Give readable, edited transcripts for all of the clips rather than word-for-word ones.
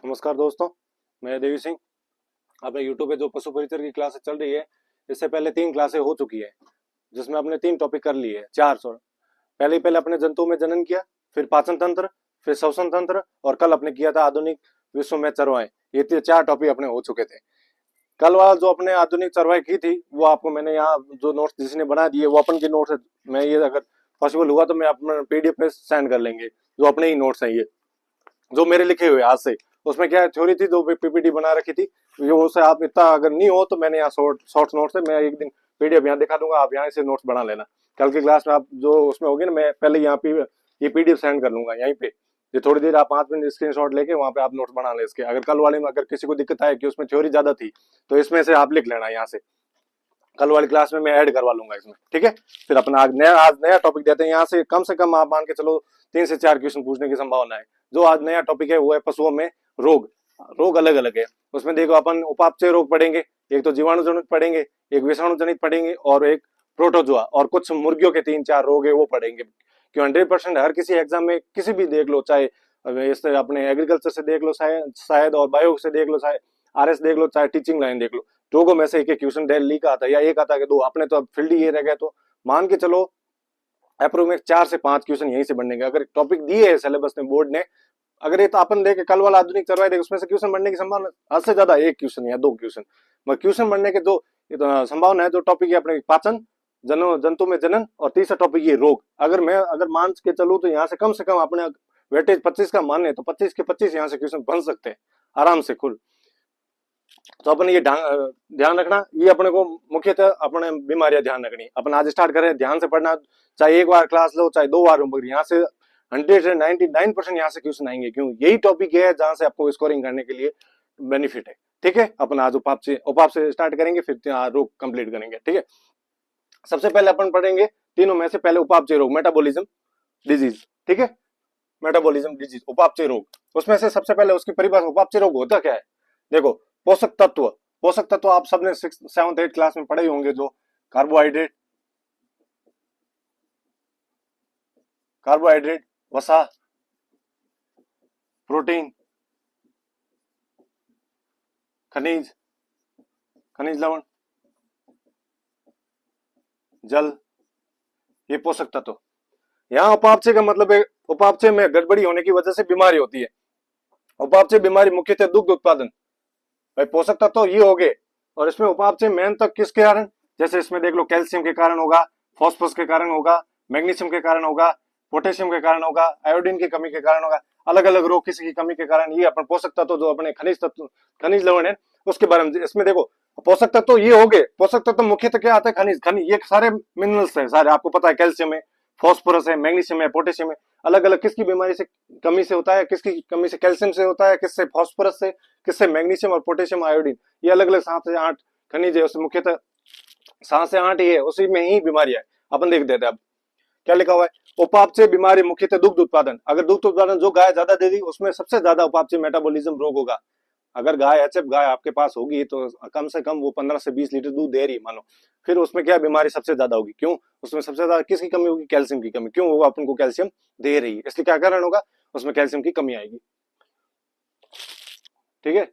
नमस्कार दोस्तों, मैं देवी सिंह। अपने यूट्यूब पे जो पशु परिचर की क्लासेस चल रही है, इससे पहले 3 क्लासें हो चुकी है, जिसमें अपने 3 टॉपिक कर लिए हैं। चार सौ पहले पहले अपने जंतु में जनन किया, फिर पाचन तंत्र, फिर श्वसन तंत्र, और कल अपने किया था आधुनिक विश्व में चरवाएं। ये 4 टॉपिक अपने हो चुके थे। कल वाला जो अपने आधुनिक चरवाई की थी, वो आपको मैंने यहाँ जो नोट्स जिसने बना दिए वो अपन के नोट्स है। मैं ये अगर पॉसिबल हुआ तो मैं अपना पीडीएफ में सेंड कर लेंगे, जो अपने ही नोट्स हैं ये, जो मेरे लिखे हुए आज से। उसमें क्या थ्योरी थी, जो पीपीटी बना रखी थी, ये उसे आप इतना अगर नहीं हो तो मैंने यहाँ शॉर्ट नोट्स है, मैं एक दिन पीडीएफ यहाँ दिखा दूंगा, आप यहाँ से नोट्स बना लेना। कल की क्लास में आप जो उसमें होगी ना, मैं पहले यहाँ पे ये पीडीएफ सेंड कर लूंगा यहीं पे। ये थोड़ी देर आप 5 मिनट स्क्रीनशॉट लेके वहाँ पे आप नोट्स बना ले इसके। अगर कल वाले में अगर किसी को दिक्कत आए कि उसमें थ्योरी ज्यादा थी, तो इसमें से आप लिख लेना यहाँ से। कल वाली क्लास में मैं ऐड करवा लूंगा इसमें, ठीक है। फिर अपना आज नया टॉपिक देते हैं। यहाँ से कम आप मान के चलो 3 से 4 क्वेश्चन पूछने की संभावना है। जो आज नया टॉपिक है वो है पशुओं में रोग। रोग अलग अलग है। उसमें देखो अपन उपापचय रोग पढ़ेंगे, एक तो जीवाणु जनित पढ़ेंगे, एक विषाणु जनित पढ़ेंगे, और एक प्रोटोजोआ, और कुछ मुर्गियों के 3-4 रोग है वो पढ़ेंगे। क्यों 100% हर किसी एग्जाम में किसी भी देख लो, चाहे इससे अपने एग्रीकल्चर से देख लो शायद, और बायो से देख लो, चाहे आरएस देख लो, चाहे टीचिंग लाइन देख लो, लोगों में से एक क्वेश्चन डेली का आता है, या एक आता है 2। अपने तो अब फील्ड ही ये रह गया, तो मान के चलो अप्रोक्स में 4 से 5 क्वेश्चन यहीं से बनने के। अगर टॉपिक दिए है सिलेबस में बोर्ड ने, अगर ये तो अपन देखे कल वाला आधुनिक चरवाई देखे, उसमें से क्वेश्चन बनने की संभावना हद से ज्यादा 1 क्वेश्चन या 2 क्वेश्चन, मगर क्वेश्चन बनने के जो संभावना है, जो टॉपिक है अपने पाचन, जंतु में जनन, और तीसरा टॉपिक ये रोग। अगर मान के चलूँ तो यहाँ से कम अपने वेटेज 25 का माने तो 25 के 25 यहाँ से क्वेश्चन बन सकते हैं आराम से खुल। तो अपन ये ध्यान रखना, ये अपने को मुख्यतः अपने बीमारियां ध्यान रखनी। अपन आज स्टार्ट करें ध्यान से पढ़ना, चाहे एक बार क्लास लो चाहे 2 बार, यहाँ से 100 से 99% यहाँ से क्वेश्चन आएंगे। क्यों, यही टॉपिक है जहां से आपको स्कोरिंग करने के लिए बेनिफिट है, ठीक है। अपन आज उपाप से स्टार्ट करेंगे, फिर रोग कंप्लीट करेंगे, ठीक है। सबसे पहले अपन पढ़ेंगे तीनों में से पहले उपापचय रोग, मेटाबॉलिज्म डिजीज, ठीक है। मेटाबॉलिज्म डिजीज, उपापचय रोग। उसमें से सबसे पहले उसकी परिभाषा, उपापचय रोग होता क्या है। देखो, पोषक तत्व आप सबने 6th 7th 8th क्लास में पढ़े होंगे, जो कार्बोहाइड्रेट, वसा, प्रोटीन, खनिज लवण, जल, ये पोषक तत्व। यहाँ उपापचय का मतलब है, उपापचय में गड़बड़ी होने की वजह से बीमारी होती है। उपापचय बीमारी मुख्यतः दुग्ध उत्पादन, भाई पोषक तत्व ये हो गए, और इसमें उपापचय मेन तक किसके कारण, जैसे इसमें देख लो कैल्शियम के कारण होगा, फॉस्फोरस के कारण होगा, मैग्नीशियम के कारण होगा, पोटेशियम के कारण होगा, आयोडीन की कमी के कारण होगा, अलग अलग रोग किसी की कमी के कारण। ये अपन पोषक तत्व जो अपने खनिज लवण है उसके बारे में इसमें देखो। पोषक तत्व ये हो गए, पोषक तत्व मुख्यतः क्या आता है, खनिज ये सारे मिनरल्स है, सारे आपको पता है, कैल्शियम है, फॉस्फोरस है, मैग्नीशियम है, पोटेशियम है। अलग अलग किसकी बीमारी से कमी से होता है, किसकी कमी से कैल्शियम से होता है, किससे फॉस्फोरस से, किससे मैग्नीशियम और पोटेशियम आयोडीन। ये अलग अलग 7 से 8 खनिज है, उसमें मुख्यतः 7 से 8 ही है, उसी में ही बीमारी है। अपन देख देते हैं अब क्या लिखा हुआ है। उपापचय बीमारी मुख्यतः दुग्ध उत्पादन, अगर दुग्ध उत्पादन जो गाय ज्यादा देगी उसमें सबसे ज्यादा उपापचय मेटाबॉलिज्म रोग होगा। अगर गाय एचएफ गाय आपके पास होगी तो कम से कम वो 15 से 20 लीटर दूध दे रही मानो, फिर उसमें क्या बीमारी सबसे ज्यादा होगी। क्यों, उसमें सबसे ज्यादा किसकी कमी होगी, कैल्शियम की कमी। क्यों, वो अपन को कैल्शियम दे रही है, इसलिए क्या कारण होगा, उसमें कैल्शियम की कमी आएगी, ठीक है।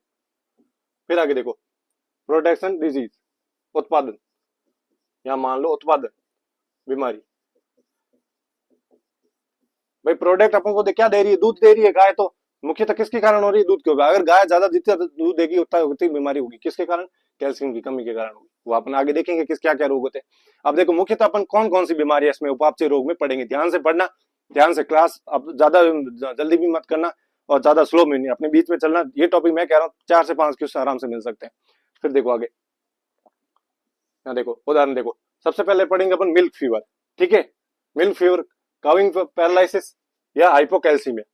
फिर आगे देखो, प्रोडक्शन डिजीज, उत्पादन, यहां मान लो उत्पादन बीमारी। भाई प्रोडक्ट अपन को क्या दे रही है, दूध दे रही है गाय, तो मुख्यतः किसके कारण हो रही है, दूध के होगा। अगर गाय ज्यादा जितना दूध देगी उतनी बीमारी होगी, किसके कारण, कैल्शियम की कमी के कारण होगी। वो अपन आगे देखेंगे किस क्या क्या रोग होते हैं। अब देखो मुख्यतः अपन कौन कौन सी बीमारी है इसमें उपापचय रोग में पढ़ेंगे। ध्यान से पढ़ना, ध्यान से क्लास, अब ज्यादा जल्दी भी मत करना और ज्यादा स्लो में नहीं, अपने बीच में चलना। ये टॉपिक मैं कह रहा हूँ 4 से 5 क्वेश्चन आराम से मिल सकते हैं। फिर देखो आगे, यहाँ देखो उदाहरण देखो। सबसे पहले पढ़ेंगे अपन मिल्क फीवर, ठीक है। मिल्क फीवर काविंग पैरालिसिस या हाइपोकैल्सीमिया,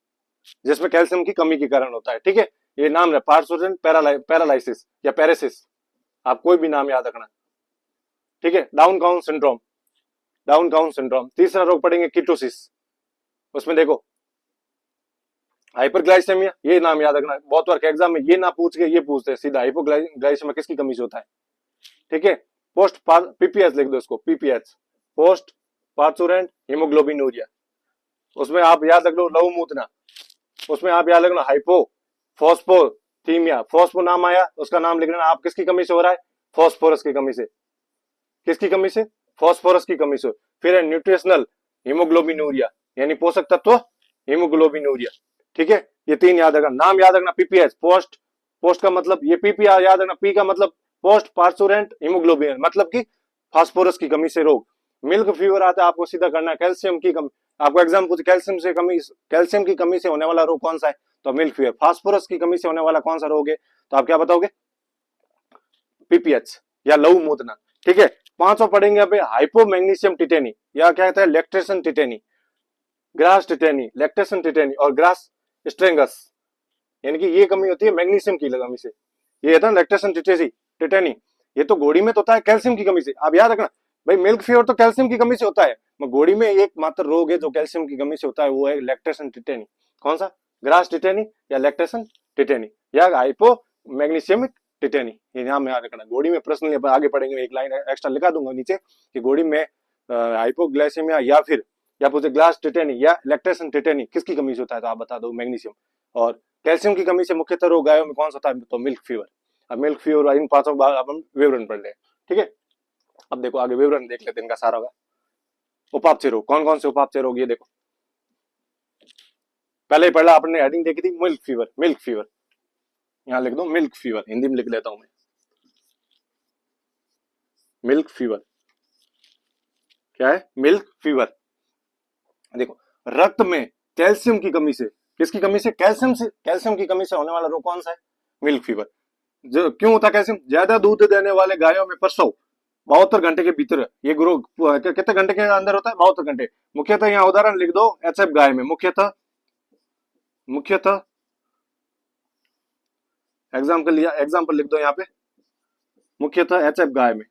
जिसमें कैल्शियम की कमी के कारण होता है, ठीक है। ये नाम है पार्सोजन पैरालाइसिस या पैरेसिस, आप कोई भी नाम याद रखना, ठीक है। डाउन काउन सिंड्रोम। तीसरा रोग पढ़ेंगे कीटोसिस, उसमें देखो हाइपरग्लाइसेमिया, ये नाम याद रखना। बहुत बार एग्जाम में ये ना पूछ के ये पूछते हैं सीधा, हाइपोग्लाइसेमिया किसकी कमी से होता है, ठीक है। पोस्ट पीपीएच लिख दो इसको, पीपीएच, पोस्ट पार्चुरेंट हीमोग्लोबिनूरिया। उसमें आप याद रख लो लहू मूतना, उसमें आप याद रखना हाइपो फॉस्फोथीमिया, फॉस्फो नाम आया, उसका नाम लिख लेना आप, किसकी कमी से हो रहा है, फॉस्फोरस की कमी से, किसकी कमी से, फॉस्फोरस की कमी से। फिर है न्यूट्रिशनल हीमोग्लोबिनूरिया, यानी पोषक तत्व हीमोग्लोबिनूरिया, ठीक है। ये तीन याद रखना, नाम याद रखना, पीपीएच पोस्ट, पोस्ट का मतलब ये पीपी याद रखना, पी का मतलब पोस्ट पार्चुरेंट हीमोग्लोबिन, मतलब कि फास्फोरस की कमी से रोग। मिल्क फीवर आता है, आपको सीधा करना है कैल्शियम की कमी, आपको एग्जाम पूछे कैल्शियम से कमी, कैल्शियम की कमी से होने वाला रोग कौन सा है, तो मिल्क फीवर। फास्फोरस की कमी से होने वाला कौन सा रोग है, तो आप क्या बताओगे, पीपीएच या लहू मूतना, ठीक है। पांचों पढ़ेंगे यहाँ पे हाइपोमैग्नीशियम टिटेनी, या क्या कहते हैं lactation tetany, grass tetany, lactation tetany और ग्रास स्ट्रेंगस, यानी कि ये कमी होती है मैग्नीशियम की कमी से। ये है ना लैक्टेशन टिटेनी, ये तो घोड़ी में तो होता है कैल्शियम की कमी से, आप याद रखना भाई, मिल्क फीवर तो कैल्शियम की कमी से होता है, घोड़ी में एक मात्र रोग है जो कैल्शियम की कमी से होता है, वो है लैक्टेशन टिटेनी। कौन सा, ग्रास टिटेनी या लैक्टेशन टिटेनी या हाइपो मैग्नीशियमिक टिटेनी, ये नाम याद रखना। घोड़ी में प्रश्न आगे पढ़ेंगे, एक लाइन एक्स्ट्रा लिखा दूंगा नीचे कि घोड़ी में हाइपोग्लाइसेमिया या फिर या पूछे ग्लास टिटेनी या लैक्टेशन टिटेनी किसकी कमी से होता है, तो आप बता दो मैग्नीशियम। और कैल्शियम की कमी से मुख्यतः रोग गायों में कौन सा होता है, तो मिल्क फीवर। अब मिल्क फीवर इन पांचों बार अपन विवरण पढ़ ले, ठीक है। अब देखो आगे विवरण देख लेते हैं इनका सारा होगा। उपापचय रोग, कौन कौन से उपापचय रोग, ये देखो पहले ही पढ़ा आपने, हेडिंग देखी थी मिल्क फीवर, मिल्क फीवर यहां लिख दो, मिल्क फीवर हिंदी में लिख लेता हूं मैं, मिल्क फीवर क्या है, मिल्क फीवर। देखो रक्त में कैल्शियम की कमी से, किसकी कमी से, कैल्शियम की कमी से होने वाला रोग कौन सा है, मिल्क फीवर। जो क्यों होता है कैल्शियम, ज्यादा दूध देने वाले गायों में प्रसव 72 घंटे के भीतर, ये रोग कितने घंटे के अंदर होता है, 72 घंटे। मुख्यतः यहाँ उदाहरण लिख दो, एचएफ गाय में मुख्यतः, मुख्यतः एग्जाम्पल लिख दो यहाँ पे, मुख्यतः एचएफ गाय में।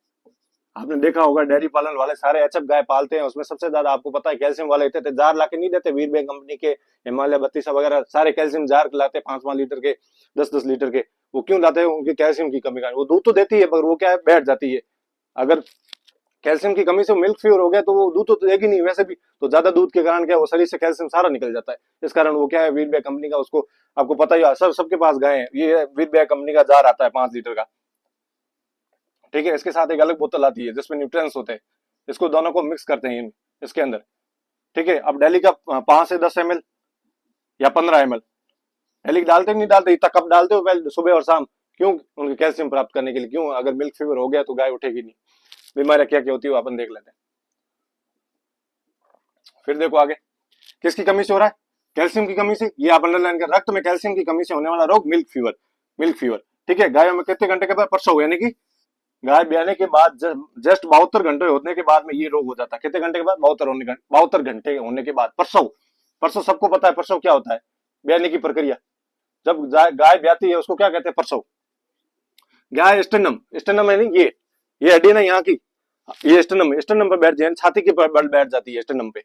आपने देखा होगा डेयरी पालन वाले सारे एचएफ गाय पालते हैं, उसमें सबसे ज्यादा आपको पता है कैल्शियम वाले देते थे, जार लाके नहीं देते, वीरबैग कंपनी के, हिमालय 32 वगैरह सारे कैल्शियम जार लाते 5-5 लीटर के, 10-10 लीटर के। वो क्यों लाते हैं, उनकी कैल्शियम की कमी का, वो दूध तो देती है पर वो क्या है बैठ जाती है, अगर कैल्शियम की कमी से मिल्क फीवर हो गया तो वो दूध तो देगी नहीं वैसे भी, तो ज्यादा दूध के कारण क्या वो शरीर से कैल्शियम सारा निकल जाता है, इस कारण वो क्या है वीरबैग कंपनी का, उसको आपको पता ही है, सबके पास गाय है, ये वीरबैग कंपनी का जार आता है 5 लीटर का, ठीक है। इसके साथ एक अलग बोतल आती है जिसमें न्यूट्रिएंट्स होते हैं, इसको दोनों को मिक्स करते हैं इसके अंदर, ठीक है। अब डेली का 5 से 10 ml या 15 ml, डेली डालते नहीं डालते, इतना कप डालते हो पहले सुबह और शाम, क्यों, उनके कैल्शियम प्राप्त करने के लिए। क्यों, अगर मिल्क फीवर हो गया तो गाय उठेगी नहीं। बीमारियां क्या क्या होती है अपन देख लेते हैं। फिर देखो आगे किसकी कमी से हो रहा है, कैल्शियम की कमी से, ये आप अंडरलाइन कर, रक्त में कैल्शियम की कमी से होने वाला रोग मिल्क फीवर, मिल्क फीवर, ठीक है। गायों में कितने घंटे के बाद प्रसव, यानी कि गाय ब्याने के बाद जस्ट 72 घंटे होने के बाद में ये रोग हो जाता है, कितने घंटे के बाद, 72 घंटे होने के बाद प्रसव। प्रसव सबको पता है, प्रसव क्या होता है, ब्याने की प्रक्रिया, जब गाय ब्याती है उसको क्या कहते हैं, प्रसव। गाय स्टेनम है नहीं, ये हड्डी ना यहाँ की, ये स्टेनम पे बैठ जाए, छाती के बल बैठ जाती है स्टेनम पे।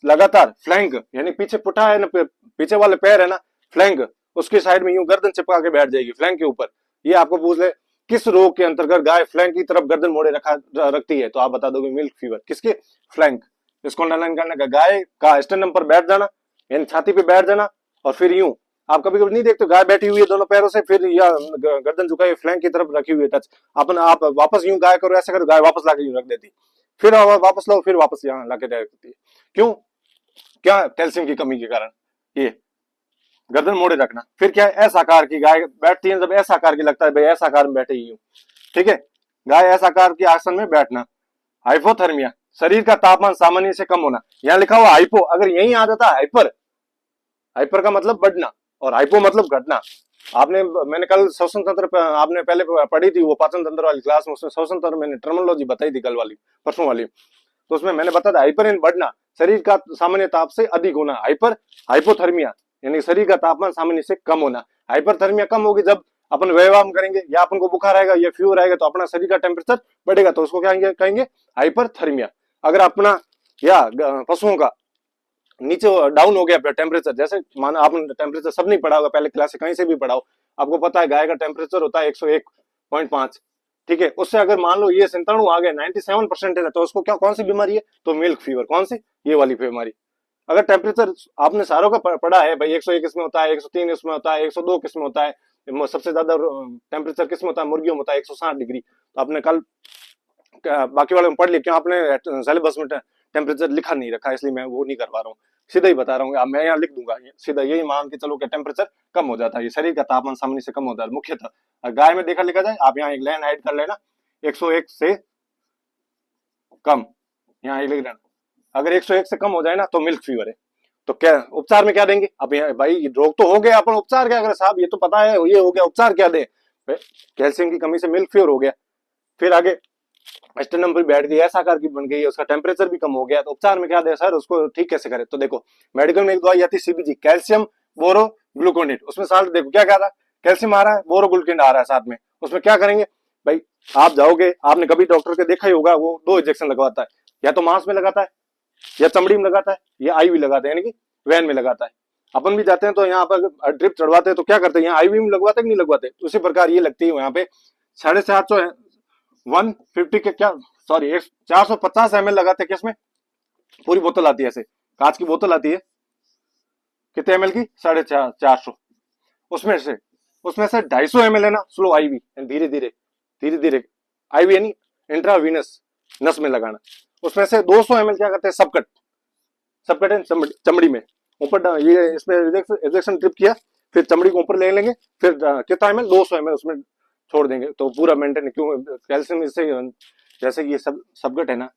लगातार फ्लैंक, यानी पीछे पुठा है ना, पीछे वाले पैर है ना फ्लैंक, उसके साइड में यूं गर्दन चिपका के बैठ जाएगी फ्लैंक के ऊपर। ये आपको पूछ ले किस रोग के अंतर्गत गाय फ्लैंक की तरफ गर्दन मोड़े रखती है, तो आप बता दोगे मिल्क फीवर, किसके, फ्लैंक। इसको अंडरलाइन करना का, गाय का स्टेनम पर बैठ जाना, यानी छाती पे बैठ जाना, और फिर यूं, आप कभी कभी नहीं देखते गाय बैठी हुई है दोनों पैरों से, फिर या गर्दन झुकाई फ्लैंक की तरफ रखी हुई है टच, अपन आप वापस यूं गाय करो, ऐसा करो, गाय वापस लाके यूं रख देती, फिर वापस लो, फिर वापस यहाँ लाके रखती है। क्यों, क्या, कैल्शियम की कमी के कारण, ये गर्दन मोड़े रखना। फिर क्या है, ऐसा आकार की गाय बैठती है, जब ऐसा आकार की लगता है भाई ऐसा आकार में बैठे ही हूं, ठीक है, गाय ऐसा आकार की आसन में बैठना। हाइपोथर्मिया, शरीर का तापमान सामान्य से कम होना, यहाँ लिखा हुआ हाइपो, अगर यही आ जाता हाइपर, हाइपर का मतलब बढ़ना और हाइपो मतलब घटना। आपने, मैंने कल श्वसन तंत्र आपने पहले पढ़ी थी, वो पाचन तंत्र वाली क्लास में, उसमें श्वसन तंत्र मैंने टर्मिनोलॉजी बताई थी कल वाली, परसों वाली, तो उसमें मैंने बताया हाइपर इन बढ़ना, शरीर का सामान्य ताप से अधिक होना, हाइपर, हाइपोथर्मिया यानी शरीर का तापमान सामान्य से कम होना। हाइपरथर्मिया कम होगी जब अपन व्यायाम करेंगे या अपन को बुखार आएगा या फीवर आएगा, तो अपना शरीर का टेम्परेचर बढ़ेगा, तो उसको क्या कहेंगे हाइपरथर्मिया। अगर अपना या पशुओं का नीचे डाउन हो गया टेम्परेचर, जैसे माना आपने टेम्परेचर सब नहीं पढ़ा होगा पहले क्लास से, कहीं से भी पढ़ाओ, आपको पता है गाय का टेम्परेचर होता है 101.5, ठीक है। उससे अगर मान लो ये संताणु आ गए 97% है, तो उसको क्या, कौन सी बीमारी है, तो मिल्क फीवर, कौन सी, ये वाली बीमारी, अगर टेम्परेचर आपने सारों का पढ़ा है भाई, 101 किस में होता है, 103 किस में होता है, 102 किस में होता है, सबसे ज्यादा टेम्परेचर किस में होता है, मुर्गियों में होता है 160 डिग्री। तो आपने कल बाकी वाले में पढ़ लिया, क्यों आपने सिलेबस में टेम्परेचर लिखा नहीं रखा, इसलिए मैं वो नहीं कर पा रहा हूँ। सीधा ही बता रहा हूँ, अब मैं यहाँ लिख दूंगा सीधा, यही मान के चलो कि टेम्परेचर कम हो जाता है, ये शरीर का तापमान सामान्य से कम होता है मुख्यतः। गाय में देखा लिखा जाए, आप यहाँ एक लाइन ऐड कर लेना, 101 से कम, यहाँ लिख लेना, अगर 101 से कम हो जाए ना तो मिल्क फीवर है। तो क्या उपचार में क्या देंगे? अब भाई रोग तो हो गया, अपन उपचार क्या करें साहब, ये तो पता है ये हो गया, उपचार क्या दे? कैल्शियम की कमी से मिल्क फीवर हो गया। फिर आगे स्टेनम भी बैठ गई, ऐसा आकार की बन गई, उसका टेम्परेचर भी कम हो गया, तो उपचार में क्या दे सर, उसको ठीक कैसे करें? तो देखो मेडिकल में एक दवाई आती है सीबीजी, कैल्शियम बोरो ग्लूकोनेट, उसमें साल्ट देखो क्या क्या रहा है, कैल्शियम आ रहा है, बोरो ग्लूकोनेट आ रहा है साथ में, उसमें क्या करेंगे भाई? आप जाओगे, आपने कभी डॉक्टर के देखा ही होगा, वो 2 इंजेक्शन लगवाता है, या तो मांस में लगाता है, या चमड़ी में लगाता है, या आईवी लगाता है, यानी कि वैन में लगाता है। अपन भी जाते हैं तो यहाँ पर ड्रिप चढ़वाते हैं, तो क्या करते हैं, यहाँ आईवी में लगवाते कि नहीं लगवाते? उसी प्रकार ये लगती है यहाँ पे 450 150 के क्या, सॉरी 450 ml लगाते हैं, किसमें? पूरी बोतल आती है, ऐसे कांच की बोतल आती है, कितने ml की? 450। उसमें से 250 ml है ना स्लो आईवी, धीरे धीरे आईवी यानी इंट्रावीनस नस में लगाना। उसमें से 200 ml क्या करते हैं, सबकट है चमड़ी में ऊपर, ये इसमें इंजेक्शन ड्रिप किया, फिर चमड़ी को ऊपर ले लेंगे, फिर कितना ml? 200 ml उसमें छोड़ देंगे, तो पूरा मेंटेन। क्यों? कैल्शियम इससे, जैसे कि ये सबगट है ना,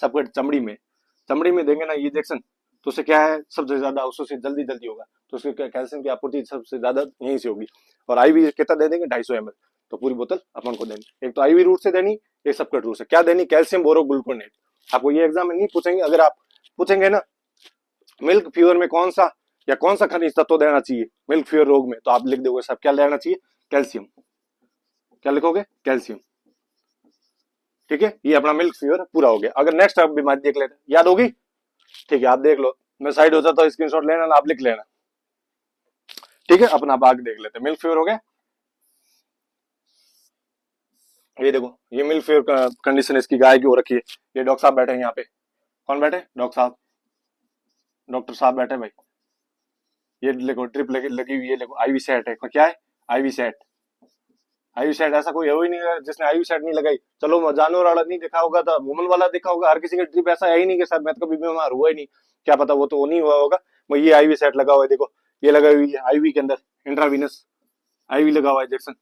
सबगट चमड़ी में देंगे ना ये इंजेक्शन, तो उससे क्या है, सबसे ज्यादा उससे जल्दी होगा, तो उसके कैल्शियम की आपूर्ति सबसे ज्यादा यहीं से होगी। और आईवी कितना दे देंगे? 250 ml, तो पूरी बोतल अपन को देनी। एक तो आईवी रूट से देनी, एक सबकट रूट से। क्या देनी? कैल्शियम बोरो ग्लूकोनेट। आपको ये एग्जाम में नहीं पूछेंगे, अगर आप पूछेंगे ना मिल्क फीवर में कौन सा खनिज तत्व देना चाहिए मिल्क फीवर रोग में, तो आप लिख दोगे सब क्या लेना चाहिए? कैल्शियम। क्या लिखोगे? कैल्शियम। ठीक है, ये अपना मिल्क फीवर पूरा हो गया। अगर नेक्स्ट आप बीमारी देख लेते, याद होगी? ठीक है, आप देख लो, मैं साइड हो जाता हूँ, स्क्रीनशॉट लेना ना, आप लिख लेना। ठीक है, अपना आप आगे देख लेते। मिल्क फीवर हो गया, ये देखो, ये मिल्क फीवर का कंडीशन इसकी गाय की हो रखी है। ये डॉक्टर साहब बैठे हैं यहाँ पे, कौन बैठे? डॉक्टर साहब बैठे भाई। ये देखो ड्रिप लगी हुई है, देखो आईवी सेट है, क्या है? IV set. ऐसा कोई है ही नहीं जिसने आईवी सेट नहीं लगाई। चलो जानवर वाला नहीं देखा होगा तो वुमन वाला देखा होगा, हर किसी का ड्रिप ऐसा है ही नहीं कि सर मैं तो कभी बीमार हुआ ही नहीं, क्या पता वो तो नहीं हुआ होगा। वो ये आईवी सेट लगा हुआ है, देखो ये लगाई हुई है आईवी के अंदर, इंट्रावीनस आईवी लगा हुआ है इंजेक्शन।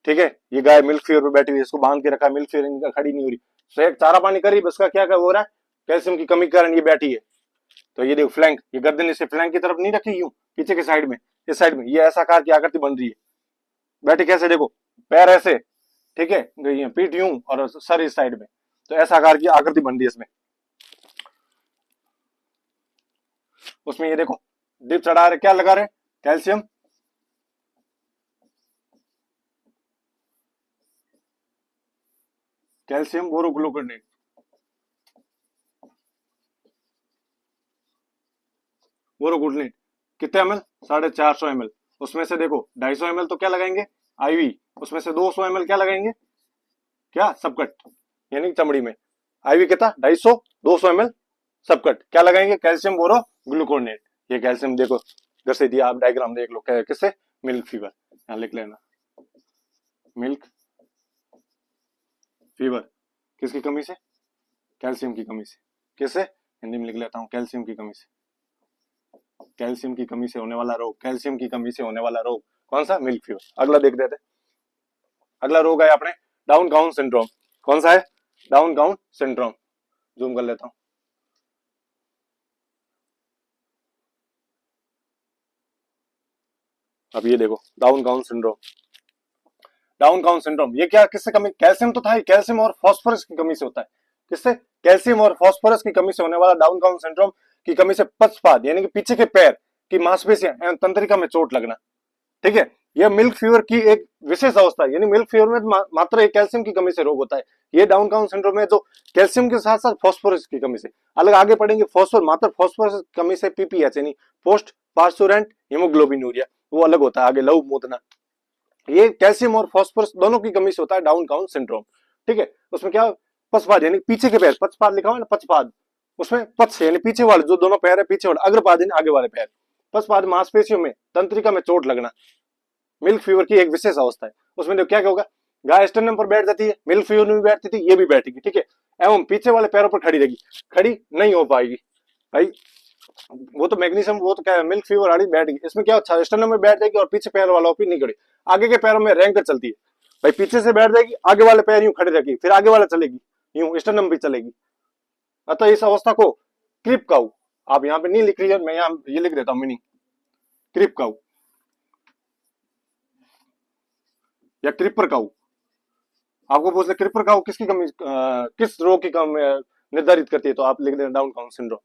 ठीक है, ये गाय मिल्क फीवर पे बैठी हुई है, इसको बांध के रखा, मिल्क फीवर खड़ी नहीं हो रही, तो चारा पानी करी, उसका क्या हो रहा है, कैल्शियम की कमी के कारण ये बैठी है। तो ये देखो फ्लैंक, ये गर्दन इसे फ्लैंक की तरफ नहीं रखी, यूं पीछे के साइड में, इस साइड में ये ऐसा आकार की आकृति बन रही है। बैठी कैसे? देखो पैर ऐसे, ठीक है, पीठ यूं और सर इस साइड में, तो ऐसा आकार की आकृति बन रही है इसमें। उसमें ये देखो ड्रिप चढ़ा रहे, क्या लगा रहे? कैल्शियम बोरोग्लूकोनेट। बोरोग्लूकोनेट कितने ml? 450 ml। उसमें से देखो 250 ml तो क्या लगाएंगे? आईवी। उसमें से 200 ml क्या लगाएंगे? क्या? सबकट, यानी चमड़ी में। आईवी कितना? 250, 200 ml सबकट, क्या लगाएंगे? कैल्शियम बोरो ग्लूकोनेट। ये कैल्शियम देखो इधर से दिया, आप डायग्राम देख लो, किससे? मिल्क फीवर, यहां लिख लेना, मिल्क फीवर किसकी कमी से? कैल्शियम की कमी से। किससे? हिंदी में लिख लेता हूं, कैल्शियम की कमी से। कैल्शियम की कमी से होने वाला रोग, कैल्शियम की कमी से होने वाला रोग कौन सा? Milk fever. अगला देख देते, अगला रोग है अपने डाउन काउन सिंड्रोम। कौन सा है? डाउन काउन सिंड्रोम। जूम कर लेता हूं, अब ये देखो डाउन काउन सिंड्रोम। डाउन काउन सिंड्रोम ये क्या, किससे कमी? कैल्शियम तो था ही, कैल्शियम और फास्फोरस की कमी से होता है। किससे? कैल्शियम और फास्फोरस की कमी से होने वाला डाउन काउन सिंड्रोम की कमी से पक्षपात, यानी कि पीछे के पैर की मांसपेशियां एवं तंत्रिका में चोट लगना। ठीक है, यह मिल्क फीवर की एक विशेष अवस्था है, यानी मिल्क फीवर में मात्र एक कैल्शियम की कमी से रोग होता है। ये डाउन काउन सिंड्रोम है जो कैल्शियम के साथ साथ फास्फोरस की कमी से। अलग आगे पढ़ेंगे, मात्र फास्फोरस की कमी से पीपीएच यानी पोस्ट पार्सुरेंट हीमोग्लोबिनूरिया, वो अलग होता है, आगे लहू मूतना। ये कैल्शियम और फास्फोरस दोनों की कमी से होता है डाउन काउन सिंड्रोम। ठीक है, उसमें क्या? पक्षपात यानी पीछे के पैर, पक्षपात लिखा हुआ है ना, पक्षपात, उसमें पक्ष यानी पीछे वाले जो दोनों पैर है, पीछे वाले, अग्रपाद यानी आगे वाले पैर, पश्चपाद मांसपेशियों में तंत्रिका में चोट लगना, मिल्क फीवर की एक विशेष अवस्था है। उसमें देखो क्या होगा, गाय स्टर्नम पर बैठ जाती है, मिल्क फीवर में भी बैठती थी, ये भी बैठेगी, ठीक है, एवं पीछे वाले पैरों पर खड़ी रहेगी, खड़ी नहीं हो पाएगी भाई, वो तो मैग्नीशियम, वो तो क्या है, मिल्क फीवर वाली बैठ गई, इसमें क्या अच्छा स्टर्नम में बैठ जाएगी और पीछे पैर वालों पर नहीं खड़ी, आगे के पैरों में रैंक कर चलती है भाई, पीछे से बैठ जाएगी, आगे वाले पैर यूं खड़े रखेगी, फिर आगे वाला चलेगी, यूं स्टर्नम भी चलेगी। अतः इस अवस्था को क्रिप काउ, आप यहाँ पे नहीं लिख रही है, मैं यहाँ ये लिख देता हूँ मीनिंग, क्रिप काउ या क्रिपर काउ। आपको पूछ ले क्रिपर काउ किसकी कमी, किस रोग की कमी निर्धारित करती है, तो आप लिख देना डाउन काउन सिंड्रोम,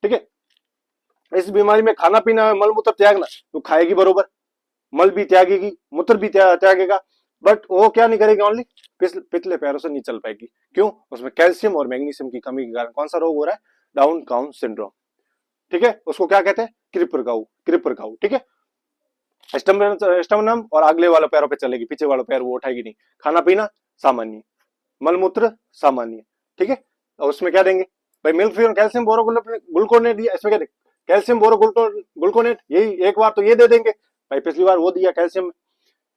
ठीक है। इस बीमारी में खाना पीना, मल मूत्र त्यागना, तो खाएगी बरोबर, मल भी त्यागेगी, मूत्र भी त्यागेगा, बट वो क्या नहीं करेगी, ओनली पिछले पैरों से नहीं चल पाएगी। क्यों? उसमें कैल्शियम और मैग्नीशियम की कमी के कारण कौन सा रोग हो रहा है, डाउन काउन सिंड्रोम, ठीक है। उसको क्या कहते हैं, क्रिपर काउ, क्रिपर काउ, ठीक है। स्टमनम और अगले वाले पैरों पे चलेगी, पीछे वाले पैर वो उठाएगी नहीं, खाना पीना सामान्य, मलमूत्र सामान्य, ठीक है। और उसमें क्या देंगे भाई, मिल्क फीवर, कैल्शियम बोरोग्लूकोनेट दिया, इसमें क्या देंगे, कैल्शियम बोरोग्लूकोनेट, यही एक बार तो ये दे देंगे भाई, पिछली बार वो दिया कैल्शियम,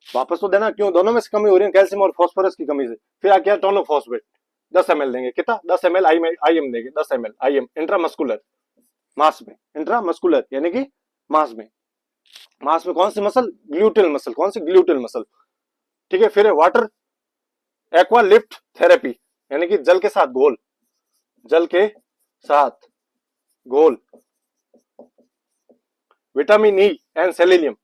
वापस तो देना, क्यों, दोनों में से कमी हो रही है, कैल्शियम और फॉस्फोरस की कमी से। फिर क्या, टोनोफॉस्फेट 10 ml देंगे, कितना, 10 ml आईएम देंगे, 10 ml आईएम इंट्रामस्कुलर, मांस में, इंट्रामस्कुलर यानी कि मांस में, मांस में कौन सी मसल, ग्लूटेल मसल, कौन सी, ग्लूटेल मसल, ठीक है। फिर वाटर एक्वा लिफ्ट थेरेपी, यानी कि जल के साथ घोल, जल के साथ घोल, vitamin E and selenium,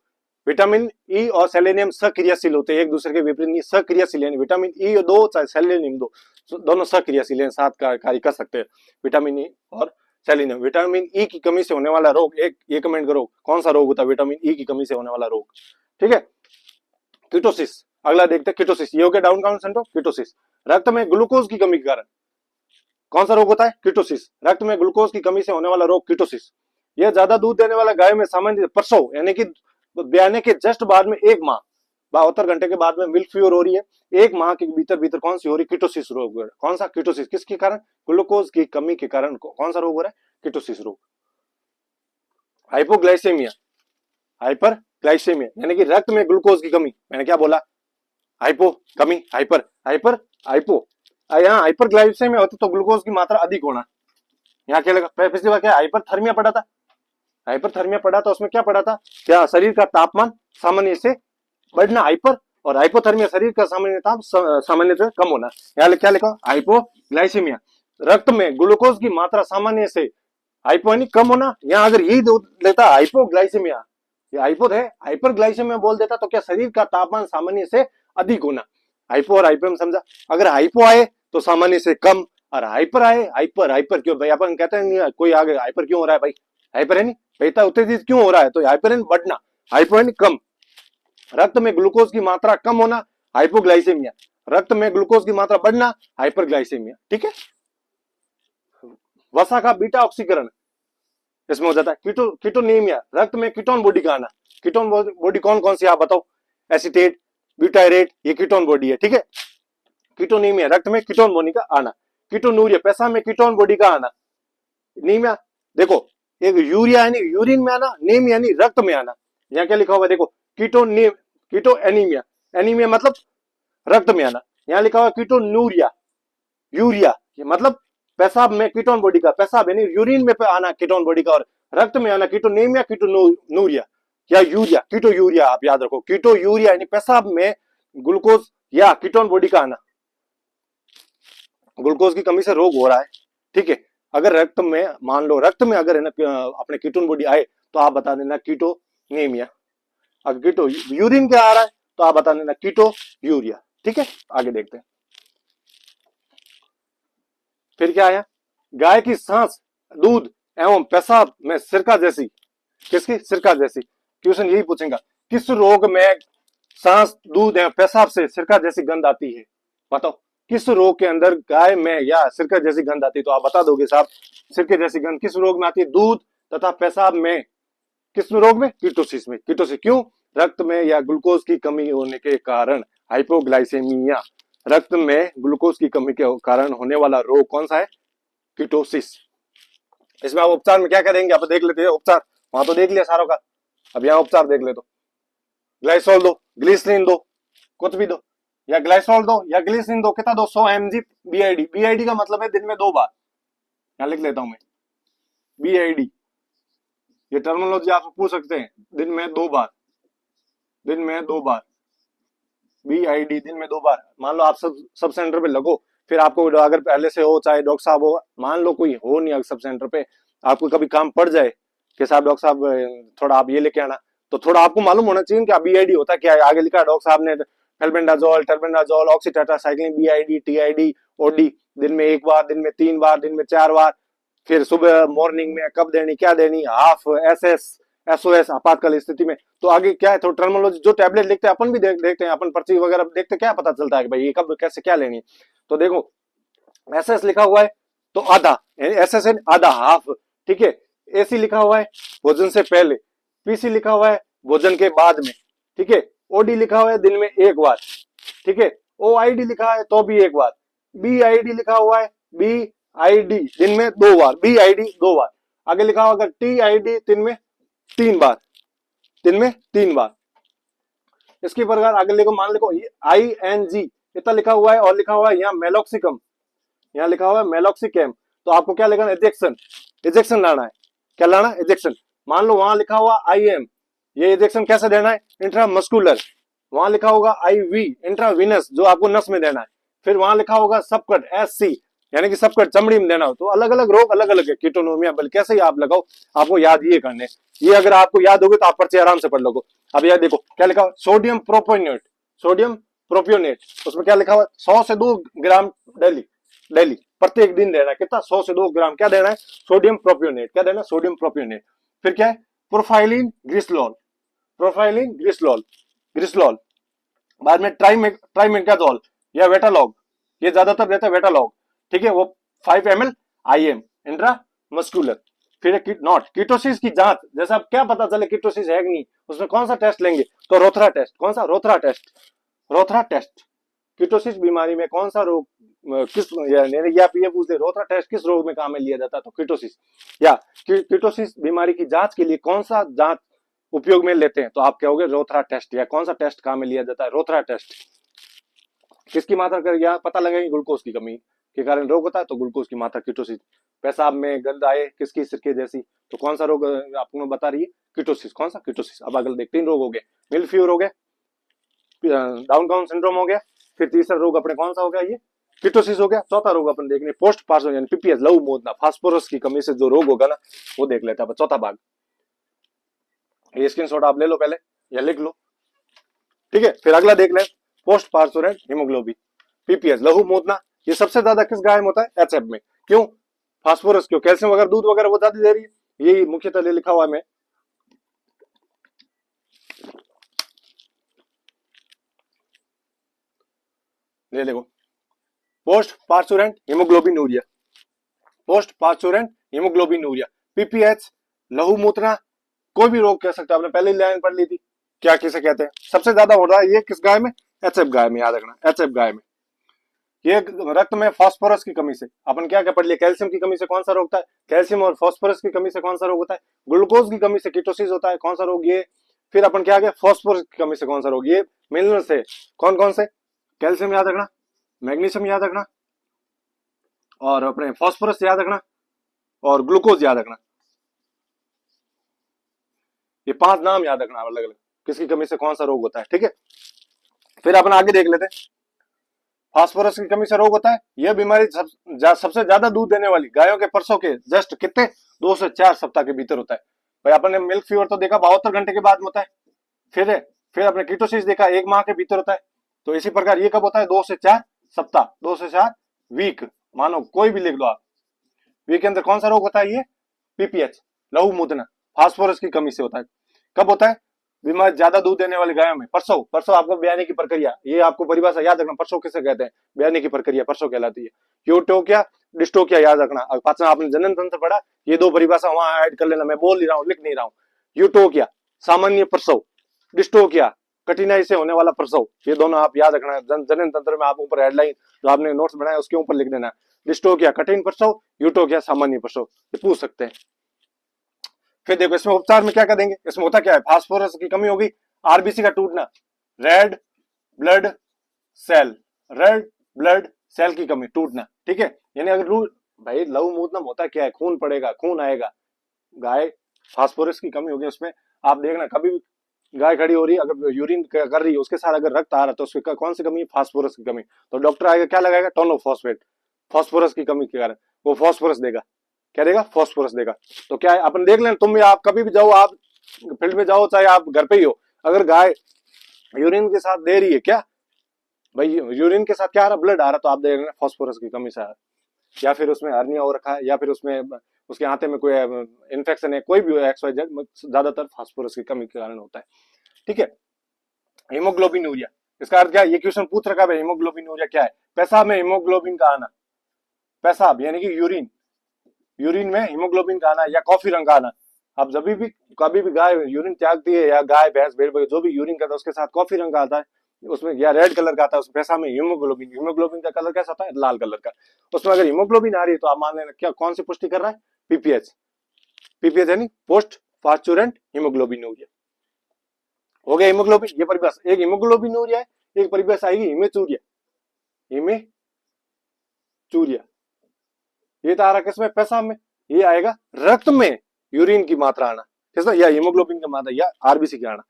vitamin E और सेलेनियम सक्रियाशील होते हैं, एक दूसरे के विपरीत नहीं, सक्रियाशील, यानी विटामिन ई दो चाहे सेलेनियम दो, दोनों सक्रियाशील हैं, साथ कार्य कर सकते हैं, विटामिन ई और सेलेनियम। विटामिन ई की कमी से होने वाला रोग, एक ये कमेंट करो, कौन सा रोग होता है विटामिन ई की कमी से होने वाला रोग, ठीक है। कीटोसिस, अगला देखते हैं कीटोसिस, ये हो गया डाउन काउन सिंड्रोम, कीटोसिस। रक्त में ग्लूकोज की कमी के कारण कौन सा रोग होता है, कीटोसिस, रक्त में ग्लूकोज की कमी से होने वाला रोग कीटोसिस। यह ज्यादा दूध देने वाला गाय में सामान्य प्रसव यानी कि ब्याने के जस्ट बाद में 1 माह 72 घंटे के बाद में मिल्क फीवर हो रही है, 1 माह के भीतर भीतर कौन सी हो रही, कीटोसिस रोग, कौन सा, कीटोसिस, किसके कारण, ग्लूकोज की कमी के कारण कौन सा रोग हो रहा है, कीटोसिस रोग। हाइपोग्लाइसेमिया, हाइपरग्लाइसेमिया यानी कि रक्त में ग्लूकोज की कमी, मैंने क्या बोला, हाइपो कमी, हाइपर, हाइपर हाइपो, यहाँ हाइपरग्लाइसेमिया होता तो ग्लूकोज की मात्रा अधिक होना, यहाँ क्या लगा, पिछली बार क्या हाइपरथर्मिया पढ़ा था, हाइपरथर्मिया पढ़ा था, उसमें क्या पढ़ा था, क्या शरीर का तापमान सामान्य से बढ़ना, हाइपर, और हाइपोथर्मिया शरीर का सामान्य ताप सामान्य से कम होना। यहाँ क्या लिखा, हाइपोग्लाइसेमिया, रक्त में ग्लूकोज की मात्रा सामान्य से, हाइपो यानी कम होना, यहाँ अगर यही लेता हाइपोग्लाइसेमिया, ये हाइपो है, हाइपरग्लाइसेमिया बोल देता तो क्या, शरीर का तापमान सामान्य से अधिक होना, हाइपो और हाइपर में समझा। अगर हाइपो आए तो सामान्य से कम, और हाइपर आए, हाइपर, हाइपर क्यों भाई, अपन कहते हैं कोई आगे हाइपर क्यों हो रहा है भाई, हाइपर है नहीं बेटा, उत्तेजित क्यों हो रहा है, तो हाइपर है बढ़ना, हाइपो है कम, रक्त में ग्लूकोज की मात्रा कम होना, हाइपोग्लाइसेमिया, रक्त में ग्लूकोज की मात्रा बढ़ना, हाइपरग्लाइसेमिया, ठीक है। वसा का बीटा ऑक्सीकरण इसमें हो जाता है, कीटोनीमिया, रक्त में कीटोन बॉडी का आना, कीटोन बॉडी कौन कौन सी आप बताओ, एसिटेट, ब्यूटायरेट, ये कीटोन बॉडी है, ठीक है। कीटोनीमिया, रक्त में कीटोन बॉडी का आना, कीटोनूरिया, पेशाब में कीटोन बॉडी का आना, नीमिया, देखो एक यूरिया यानी यूरिन में आना, नीम यानी रक्त में आना, यहाँ क्या लिखा हुआ है देखो, कीटो एनीमिया, एनीमिया मतलब रक्त में आना, यहाँ लिखा हुआ कीटोनूरिया, यूरिया ये मतलब पेशाब में कीटोन बॉडी का, पेशाब यानी यूरिन में आना कीटोन बॉडी का, और रक्त में आना कीटोनीमिया, कीटोनूरिया या यूरिया, कीटो यूरिया, आप याद रखो, कीटो यूरिया यानी पेशाब में ग्लूकोज या कीटोन बॉडी का आना, ग्लूकोज की कमी से रोग हो रहा है, ठीक है। अगर रक्त में, मान लो रक्त में अगर अपने कीटोन बॉडी आए तो आप बता देना कीटोनीमिया, अगर कीटो यूरिन क्या आ रहा है तो आप बता देना कीटो यूरिया, ठीक है। आगे देखते हैं, फिर क्या आया, गाय की सांस, दूध एवं पेशाब में सिरका जैसी, किसकी, सिरका जैसी, क्वेश्चन यही पूछेगा, किस रोग में सांस, दूध एवं पेशाब से सिरका जैसी गंध आती है, बताओ किस रोग के अंदर गाय में या सिरका जैसी गंध आती है, तो आप बता दोगे साहब, सिरके जैसी गंध किस रोग में आती है, दूध तथा पेशाब में, किस रोग में, कीटोसिस में, कीटोसिस क्यों, रक्त में या ग्लूकोज की कमी होने के कारण, हाइपोग्लाइसेमिया, रक्त में ग्लूकोज की कमी के कारण होने वाला रोग कौन सा है, कीटोसिस, इसमें आप उपचार में क्या क्या देंगे, आप देख लेते हैं उपचार, वहां तो देख लिया सारों का, अब यहाँ उपचार देख ले तो ग्लाइसोल दो, ग्लिसरीन दो, कुछ भी दो, या ग्लाइसोल दो या ग्लिसरीन दो, कितना दो, 100 mg बीआईडी। बीआईडी का मतलब है दिन में 2 बार, यहाँ लिख लेता हूं मैं बीआईडी, ये टर्मिनोलॉजी आप पूछ सकते हैं, दिन में 2 बार, दिन में 2 बार बीआईडी, दिन में 2 बार। मान लो आप सब सेंटर पे लगो, फिर आपको अगर पहले से हो, चाहे डॉक्टर साहब हो, मान लो कोई हो नहीं सब सेंटर पे, आपको कभी काम पड़ जाए कि साहब डॉक्टर साहब थोड़ा आप ये लेके आना, तो थोड़ा आपको मालूम होना चाहिए कि बीआईडी होता है क्या है। आगे लिखा है डॉक्टर साहब ने फेल्बेंडाजोल, टर्बेंडाजोल, ऑक्सीटेट्रासाइक्लिन, बीआईडी, टीआईडी, ओडी, दिन में 1 बार, दिन में 3 बार, दिन में 4 बार, फिर सुबह मॉर्निंग में कब देनी, क्या देनी, हाफ, एसएस, एसओएस आपातकाल स्थिति में। तो आगे क्या है, थोड़ा टर्मिनोलॉजी, जो टैबलेट लिखते हैं अपन भी देखते हैं, अपन पर्ची वगैरह देखते, क्या पता चलता है कि भाई ये कब कैसे क्या लेनी है। तो देखो एसएस लिखा हुआ है तो आधा, एसएस आधा, हाफ, ठीक है। एसी लिखा हुआ है भोजन से पहले, पीसी लिखा हुआ है भोजन के बाद में, ठीक है। ओडी लिखा हुआ है दिन में 1 बार, ठीक है। ओआईडी लिखा है तो भी 1 बार, बीआईडी लिखा हुआ है, बीआईडी दिन में 2 बार, बीआईडी 2 बार। आगे लिखा हुआ अगर टीआईडी दिन में 3 बार, दिन में 3 बार। इसकी प्रकार आगे लिखो, मान लिखो आईएनजी इतना लिखा हुआ है, और लिखा हुआ है यहाँ मेलोक्सिकम, यहाँ लिखा हुआ है मेलोक्सिकैम, तो आपको क्या लिखना है, इंजेक्शन, इंजेक्शन लाना है, क्या लाना है, इंजेक्शन। मान लो वहां लिखा हुआ आईएम, ये इंजेक्शन कैसे देना है, इंट्रामस्कुलर। वहां लिखा होगा आईवी, इंट्रावीनस, जो आपको नस में देना है। फिर वहां लिखा होगा सबकट, एससी, यानी कि सबकट चमड़ी में देना हो। तो अलग अलग रोग अलग अलग है, कीटोनोमिया बल कैसे ही आप लगाओ, आपको याद ये करने, ये अगर आपको याद होगी तो आप पर्चे आराम से पढ़ लोगे। अब यार देखो क्या लिखा हुआ, सोडियम प्रोपोनेट, सोडियम प्रोपियोनेट, उसमें क्या लिखा हुआ, 100 से 2 ग्राम डेली, डेली प्रत्येक दिन देना है, कितना, 100 से 2 ग्राम क्या देना है, सोडियम प्रोपियोनेट, क्या देना है, सोडियम प्रोपियोनेट। फिर क्या है, प्रोफाइलिन ग्लिसरॉल, प्रोफाइलिन ग्लिसरॉल, ग्लिसरॉल। बाद में ट्राइमेटाजोल या वेटालॉग, ये ज्यादातर रहता है वेटालॉग, ठीक है, वो 5 ml आईएम इंट्रामस्कुलर। फिर नॉट कीटोसिस की जांच, जैसा अब क्या पता चले कीटोसिस है कि नहीं, उसमें कौन सा टेस्ट लेंगे, तो रोथरा टेस्ट। कौन सा, रोथरा टेस्ट, रोथरा टेस्ट। कीटोसिस बीमारी में कौन सा रोग, किस, या आप ये पूछते रोथरा टेस्ट किस रोग में काम में लिया जाता है, तो कीटोसिस। या कीटोसिस बीमारी की जांच के लिए कौन सा जांच उपयोग में लेते हैं, तो आप कहोगे रोथरा टेस्ट। या कौन सा टेस्ट काम में लिया जाता है, रोथरा टेस्ट। किसकी मात्रा कर, या पता लगेगी ग्लूकोज की कमी के कारण रोग होता है, तो ग्लूकोज की मात्रा, कीटोसिस। पेशाब में गंध आए किसकी, सिरके जैसी, तो कौन सा रोग आपको बता रही है, कीटोसिस। कौन सा, कीटोसिस। अब अगले देख, 3 रोग हो गए, मिल्क फीवर हो गया, डाउन काउन सिंड्रोम हो गया, फिर तीसरा रोग अपने कौन सा हो गया, ये कीटोसिस हो गया। चौथा रोग अपन देखने पोस्ट पार्सो यानी पीपीएस, लहू मोदना, फास्फोरस की कमी से जो रोग होगा ना, वो देख लेता है चौथा भाग। ये स्क्रीनशॉट आप ले लो पहले या लिख लो, ठीक है। फिर अगला देख ले, पोस्ट पार्सोरेंट हीमोग्लोबिन, पीपीएस, लहू मोदना, ये सबसे ज्यादा किस गाय में होता है, एचएफ में। क्यों, फास्फोरस, क्यों, कैल्शियम वगैरह, दूध वगैरह वो ज्यादा दे रही है, यही मुख्यतः लिखा हुआ है। मैं ले देखो, post parturient haemoglobinuria, post parturient haemoglobinuria, PPH, लहू मूत्रा, कोई भी रोग कह सकते हैं, आपने पहले ही लाइन पढ़ ली थी, क्या किसे कहते हैं। सबसे ज्यादा हो रहा है ये किस गाय में, एचएफ गाय में, याद रखना, एचएफ गाय में। ये रक्त में फास्फोरस की कमी से, अपन क्या क्या पढ़ लिया, कैल्शियम की कमी से कौन सा रोग होता है, कैल्शियम और फास्फोरस की कमी से कौन सा रोग होता है, ग्लूकोज की कमी से कीटोसिस होता है, कौन सा रोग ये। फिर अपन क्या गया, फास्फोरस की कमी से कौन सा रोग, ये मिनरल से कौन कौन से, कैल्शियम याद रखना, मैग्नीशियम याद रखना, और अपने फास्फोरस याद रखना, और ग्लूकोज याद रखना। ये 5 नाम याद रखना अलग अलग, किसकी कमी से कौन सा रोग होता है, ठीक है। फिर अपन आगे देख लेते हैं, फास्फोरस की कमी से रोग होता है। यह बीमारी सबसे ज्यादा दूध देने वाली गायों के परसों के जस्ट कितने, 2 से 4 सप्ताह के भीतर होता है। भाई अपन ने मिल्क फीवर तो देखा 72 घंटे के बाद में होता है। फिर अपने कीटोसिस देखा 1 माह के भीतर होता है। तो इसी प्रकार ये कब होता है, 2 से 4 सप्ताह, 2 से 4 वीक, मानो कोई भी लिख दो आप। वीक के अंदर कौन सा रोग होता है, ये पीपीएच, लहू मूतना, फास्फोरस की कमी से होता है। कब होता है, बीमारी ज्यादा दूध देने वाले गायों में, परसों। परसों आपको ब्याने की प्रक्रिया, ये आपको परिभाषा याद रखना, परसों किसे कहते हैं, ब्याने की प्रक्रिया परसों कहलाती है। यूटोकिया, डिस्टोकिया याद रखना। पाचन आपने जनन तंत्र पढ़ा, ये 2 परिभाषा वहां ऐड कर लेना, मैं बोल ही रहा हूँ, लिख नहीं रहा हूँ। यूटोकिया सामान्य प्रसव, डिस्टोकिया कठिनाई से होने वाला प्रसव, ये दोनों आप याद रखना। जनन तंत्र में आप ऊपर हेडलाइन जो आपने नोट्स बनाया उसके ऊपर लिख देना, क्लिष्ट हो गया, कठिन प्रसव, यूट हो गया, सामान्य प्रसव, ये पूछ सकते हैं। फिर देखो इसमें उपचार में क्या करेंगे, इसमें होता क्या है, फास्फोरस की कमी होगी, आरबीसी का टूटना, red blood cell, red blood cell की कमी, टूटना, ठीक है। यानी अगर भाई लहू मूत्रम होता क्या है, खून पड़ेगा, खून आएगा, गाय फास्फोरस की कमी होगी उसमें। आप देखना कभी भी गाय खड़ी हो रही है, अगर यूरिन कर रही है, उसके साथ अगर रक्त आ रहा है तो उसकी कौन सी कमी है, फास्फोरस की कमी, तो डॉक्टर आएगा क्या लगाएगा, टोनोफॉस्फेट, फास्फोरस की कमी के कारण वो फास्फोरस देगा, क्या देगा, फास्फोरस देगा। तो क्या है, अपन देख लें, तुम भी आप कभी भी जाओ, आप फील्ड में जाओ, चाहे आप घर पे ही हो, अगर गाय यूरिन के साथ दे रही है, क्या भाई यूरिन के साथ क्या आ रहा, ब्लड आ रहा, तो आप देख रहे हैं फास्फोरस की कमी से आ रहा, या फिर उसमें हर्निया हो रखा है, या फिर उसमें उसके आंते में कोई इन्फेक्शन है, कोई भी एक्स वाई जेड, ज्यादातर फास्फोरस की कमी के कारण होता है, ठीक है। हीमोग्लोबिन यूरिया, इसका अर्थ क्या है, ये क्वेश्चन पूछ रखा है, हीमोग्लोबिन यूरिया क्या है, पेशाब में हीमोग्लोबिन का आना, पेशाब यानी कि यूरिन, यूरिन में हीमोग्लोबिन का आना या कॉफी रंग का आना। अब जब भी कभी भी गाय यूरिन त्यागती है, या गाय भैंस भेड़ जो भी यूरिन करता है उसके साथ कॉफी रंग का आता है, उसमें या रेड कलर का आता है, उस पेशाब में हीमोग्लोबिन, हीमोग्लोबिन का कलर कैसा होता है, लाल कलर का, उसमें अगर हीमोग्लोबिन आ रही है तो आप मान लेना क्या, कौन सी पुष्टि कर रहा है, पीपीएच, पीपीएच यानी पोस्ट पास्चुरेंट हीमोग्लोबिन यूरिया, हो गया हीमोग्लोबिन, ये परिभाषा, एक हीमोग्लोबिन यूरिया है, एक परिभाषा आएगी हिमेचूरिया, हिमेचूरिया, ये तो आ रहा किसमें, पेशाब में, ये आएगा रक्त में यूरिन की मात्रा आना, किसमें, या हीमोग्लोबिन की मात्रा, या आरबीसी का आना,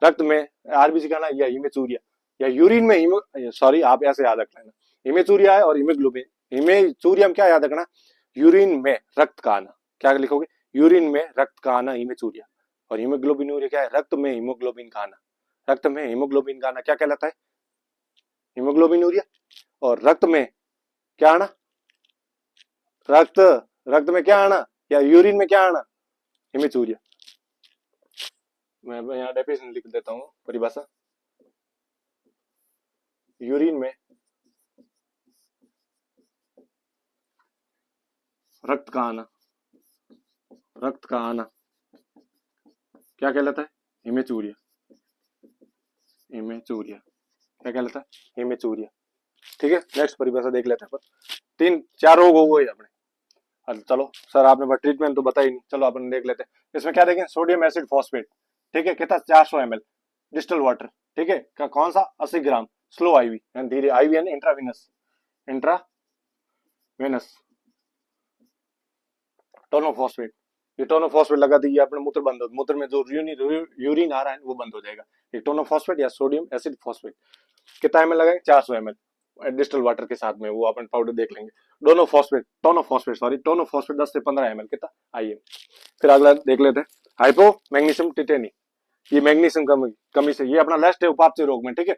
रक्त में आरबीसी का आना, या हिमेचूरिया, या यूरिन में हीमो, सॉरी आप ऐसे याद रख लेना, हिमेचूरिया है और हीमोग्लोबिन, हिमेचूरिया में क्या याद रखना, यूरिन में रक्त का आना, क्या लिखोगे, यूरिन में रक्त का आना हिमेचूरिया, और हीमोग्लोबिन यूरिया क्या है, रक्त में हीमोग्लोबिन का आना, रक्त में हीमोग्लोबिन का आना क्या कहलाता है, हीमोग्लोबिन यूरिया, और रक्त में क्या आना, रक्त, रक्त में क्या आना, या यूरिन में क्या आना, हिमेचूरिया। मैं यहाँ डेफिनेशन लिख देता हूँ, परिभाषा, यूरिन में रक्त का आना, रक्त का आना क्या कहलाता है, हिमेचूरिया, हिमेचूरिया क्या कहलाता है, हिमेचूरिया, ठीक है। नेक्स्ट परिभाषा देख लेते हैं, तीन चार रोग हो गए अपने, चलो सर आपने ट्रीटमेंट तो बताई नहीं, चलो अपन देख लेते हैं, इसमें क्या देखें, सोडियम एसिड फॉस्फेट, ठीक है, कितना 400 ml डिस्टल वाटर, ठीक है, का कौन सा, 80 ग्राम, स्लो आईवी यानी धीरे, आईवी यानी इंट्राविनस, इंट्रावेनस, टोनोफॉस्फेट, ये टोनोफॉस्फेट लगा दीजिए, अपने मूत्र बंद हो, मूत्र में जो यूरिन आ रहा है वो बंद हो जाएगा, ये टोनोफॉस्फेट या सोडियम एसिड फॉस्फेट, कितना एमएल लगाएंगे, 400 ml डिस्टल वाटर के साथ में, वो अपन पाउडर देख लेंगे, टोनोफॉस्फेट सॉरी, टोनोफॉस्फेट 10 से 15 ml कितना, आइए फिर अगला देख लेते हैं, हाइपो मैग्नीशियम टिटेनी, ये मैग्नीशियम कमी से, ये अपना लास्ट है उपापचय रोग में, ठीक है,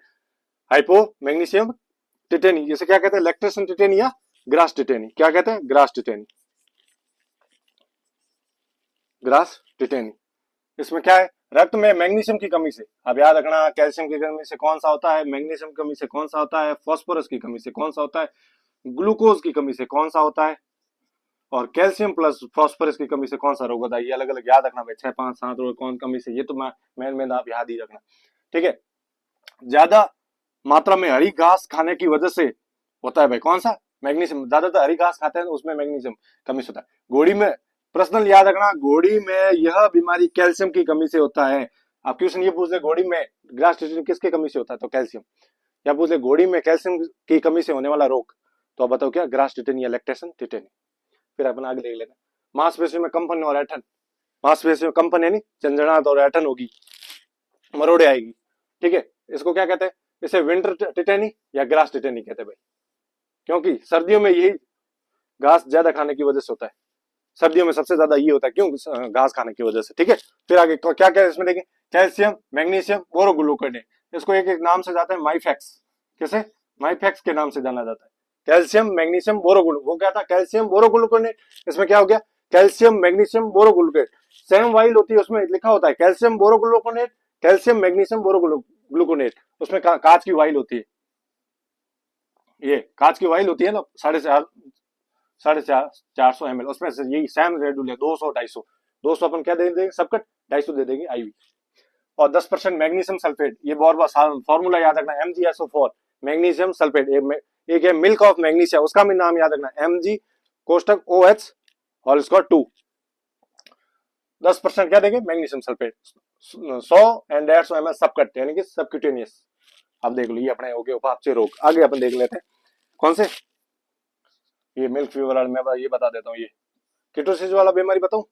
हाइपो मैग्नीशियम टिटेनी, जिसे क्या कहते हैं, लैक्टेशन टिटेनी या ग्रास टिटेनी, क्या कहते हैं, ग्रास टिटेनी, ग्रास टिटेनी। इसमें क्या है, रक्त में मैग्नीशियम की कमी से, अब याद रखना, कैल्शियम की कमी से कौन सा होता है, मैग्नीशियम की कमी से कौन सा होता है, फास्फोरस की कमी से कौन सा होता है, ग्लूकोज की कमी से कौन सा होता है, और कैल्शियम प्लस फास्फोरस की कमी से कौन सा रोग होता है, ये अलग अलग याद रखना भाई, 6 5 7 रोग कौन कमी से, ये तो मैं आप याद ही रखना, ठीक है। ज्यादा मात्रा में हरी घास खाने की वजह से होता है भाई, कौन सा, मैग्नीशियम, ज्यादातर हरी घास खाते हैं उसमें मैग्नीशियम कमी से होता है। घोड़ी में, पर्सनल याद रखना, घोड़ी में यह बीमारी कैल्शियम की कमी से होता है। आप क्वेश्चन ये पूछ ले, घोड़ी में ग्रास टिटेनी किसके कमी से होता है, तो कैल्शियम, या पूछ ले घोड़ी में कैल्शियम की कमी से होने वाला रोग, तो आप बताओ क्या, ग्रास टिटेनी या लैक्टेशन टिटेनी। फिर अपन आगे देख लेना, मांसपेशियों में कंपन और ऐठन, मांसपेशियों में कंपन यानी झंझनाहट और ऐठन होगी, मरोड़े आएगी, ठीक है, इसको क्या कहते हैं, इसे विंटर टिटेनी या ग्रास टिटेनी कहते हैं भाई, क्योंकि सर्दियों में यही घास ज्यादा खाने की वजह से होता है, सर्दियों में सबसे ज्यादा ये होता है, क्यों, घास खाने की वजह से, ठीक है। फिर आगे क्या क्या इसमें देखें, कैल्शियम मैग्नीशियम बोरोग्लूकोनेट, इसको एक एक नाम से जाता है, माइफेक्स, किसे, माइफेक्स के नाम से जाना जाता है, कैल्शियम मैग्नीशियम बोरोग्लू, वो क्या था, कैल्शियम बोरोग्लूकोनेट, इसमें क्या हो गया, कैल्शियम मैग्नीशियम बोरोग्लूकोनेट, सेम वाइल होती है, उसमें लिखा होता है कैल्शियम बोरोग्लूकोनेट, कैल्शियम मैग्नीशियम बोरोग्लूकोनेट, उसमें कांच की वाइल होती है, ये कांच की वाइल होती है ना, 450 ml, उसमें से यही सैम रेडुल है, 200 250, 200 अपन क्या दे देंगे सबकट, 250 दे देंगे आईवी, और 10% मैग्नीशियम सल्फेट, ये बहुत बार फॉर्मूला याद रखना, MgSO4 मैग्नीशियम सल्फेट, एक है मिल्क ऑफ मैग्नीशिया, उसका भी नाम याद रखना, Mg कोष्टक OH और इसका 2, 10% क्या देंगे मैग्नीशियम सल्फेट, 100 एंड 150 ml सबकट यानी कि सबक्यूटेनियस। अब देख लो ये अपने हो गए उपापचय रोग। आगे अपन देख लेते हैं कौन से, ये मिल्क फीवर वाला मैं ये बता देता हूँ, ये कीटोसिस वाला बीमारी बताऊं,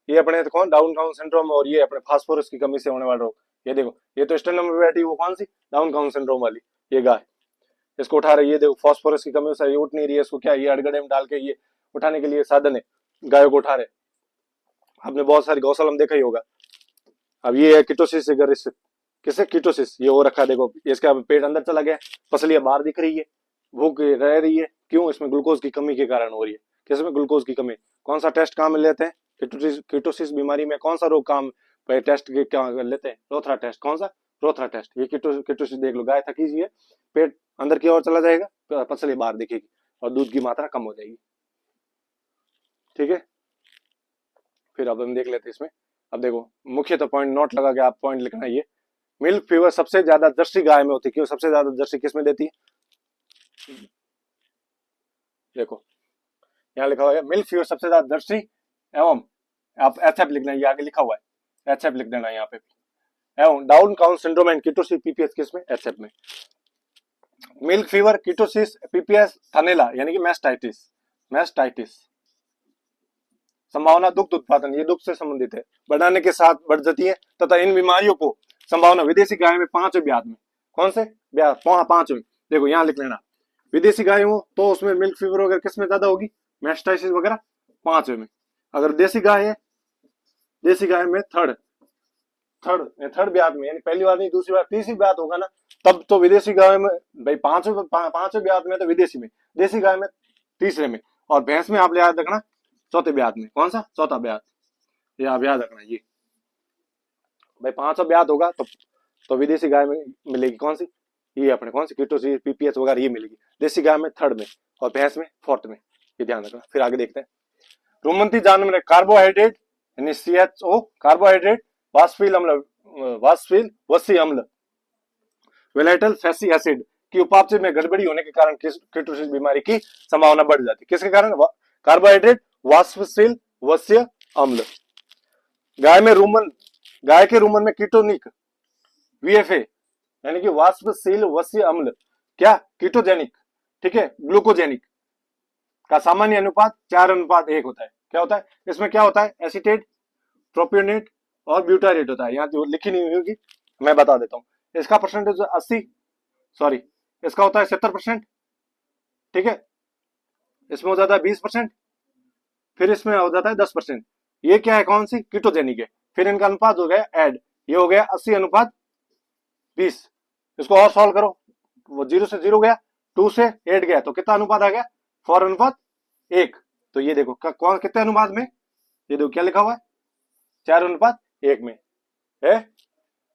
ये अपने तो कौन डाउन काउन सिंड्रोम, और ये अपने फास्फोरस की कमी से होने वाला रोग। ये देखो ये तो स्टेनम में बैठी वो कौन सी डाउन काउन सिंड्रोम वाली, ये गाय, इसको उठा रही है, ये देखो फास्फोरस की कमी से ये उठ नहीं रही है, इसको क्या ये अड़गड़े में डाल के ये उठाने के लिए साधन है, गायों को उठा रहे। आपने बहुत सारी गौशाला में देखा ही होगा। अब ये है कीटोसिस एगरिस, किसे कीटोसिस, ये हो रखा देखो, इसका पेट अंदर चला गया, पसलियां बाहर दिख रही है, भूख रह रही है, क्यों, इसमें ग्लूकोज की कमी के कारण हो रही है। किसमें ग्लूकोज की कमी, कौन सा टेस्ट काम में लेते हैं कीटोसिस बीमारी में, कौन सा रोग काम पे टेस्ट के क्या लेते हैं, रोथरा टेस्ट, कौन सा रोथरा टेस्ट। ये कीटोसिस देख लो, गाय थकी हुई है, पेट अंदर की ओर चला जाएगा, पसली बाहर दिखेगी और दूध की मात्रा कम हो जाएगी। ठीक है, फिर अब हम देख लेते हैं इसमें। अब देखो मुख्य तो पॉइंट नोट लगा के आप पॉइंट लिखना, ये मिल्क फीवर सबसे ज्यादा जर्सी गाय में होती है, क्यों सबसे ज्यादा जर्सी किस में देती है, देखो यहाँ लिखा हुआ है मिल्क फीवर सबसे ज्यादा जर्सी एवं, आप एचएफ लिखना है, ये आगे लिखा हुआ है, एचएफ लिख देना यहाँ पे, एवं डाउन काउन सिंड्रोम एंड कीटोसिस पीपीएस किस में, एचएफ में। मिल्क फीवर कीटोसिस पीपीएस थनेला यानी कि मैस्टाइटिस संभावना दुग्ध उत्पादन, ये दुग्ध से संबंधित है, बढ़ाने के साथ बढ़ जाती है तथा इन बीमारियों को संभावना विदेशी गाय में 5वें ब्याज में, कौन से ब्याज 5वें, देखो यहाँ लिख लेना, विदेशी गाय हो तो उसमें मिल्क फीवर वगैरह किसमें ज्यादा होगी, मैस्टाइटिस वगैरह 5वें में। अगर देसी गाय है, देसी गाय में थर्ड ब्याज में, यानी पहली बार नहीं दूसरी बार तीसरी ब्याज होगा ना, तब तो विदेशी गाय में भाई 5वें ब्याज में तो विदेशी में, देसी गाय में तीसरे में, और भैंस में आप याद रखना चौथे ब्याज में, कौन सा चौथा ब्याज, ये आप याद रखना। ये भाई 5वां ब्याज होगा तो विदेशी गाय में मिलेगी कौन सी, ये अपने कौन सी कीटोसिस पीपीएस वगैरह ये मिलेगी, देसी गाय में 3rd में और भैंस में 4th में, ये ध्यान रखना। फिर आगे देखते हैं, रुमंती जानवर में कार्बोहाइड्रेट यानी CHO कार्बोहाइड्रेट, वास्फिल वसी अम्ल, वेलेटल फैटी एसिड की उपापचय में गड़बड़ी होने के कारण कीटोसिस बीमारी की संभावना बढ़ जाती है, किसके कारण, कार्बोहाइड्रेट वास्फिल वस्य अम्ल। गाय के रुमन में कीटोनिक VFA यानी कि वाष्पशील वस्य अम्ल क्या कीटोजेनिक, ठीक है, ग्लूकोजेनिक का सामान्य अनुपात 4:1 होता है। क्या होता है इसमें, क्या होता है, एसीटेट, प्रोपियोनेट और ब्यूटारेट होता है, यहाँ जो लिखी नहीं हुई होगी मैं बता देता हूँ। इसका परसेंटेज 80 सॉरी इसका होता है 70%, ठीक है, इसमें हो जाता है 20%, फिर इसमें हो जाता है 10%। ये क्या है, कौन सी कीटोजेनिक है। फिर इनका अनुपात हो गया ऐड, ये हो गया 80:20। इसको और सॉल्व करो, वो 0 से 0 गया, 2 से 8 गया, तो कितना अनुपात आ गया 4:1। तो ये देखो कौन कितने अनुपात में, ये देखो क्या लिखा हुआ है 4:1 में है।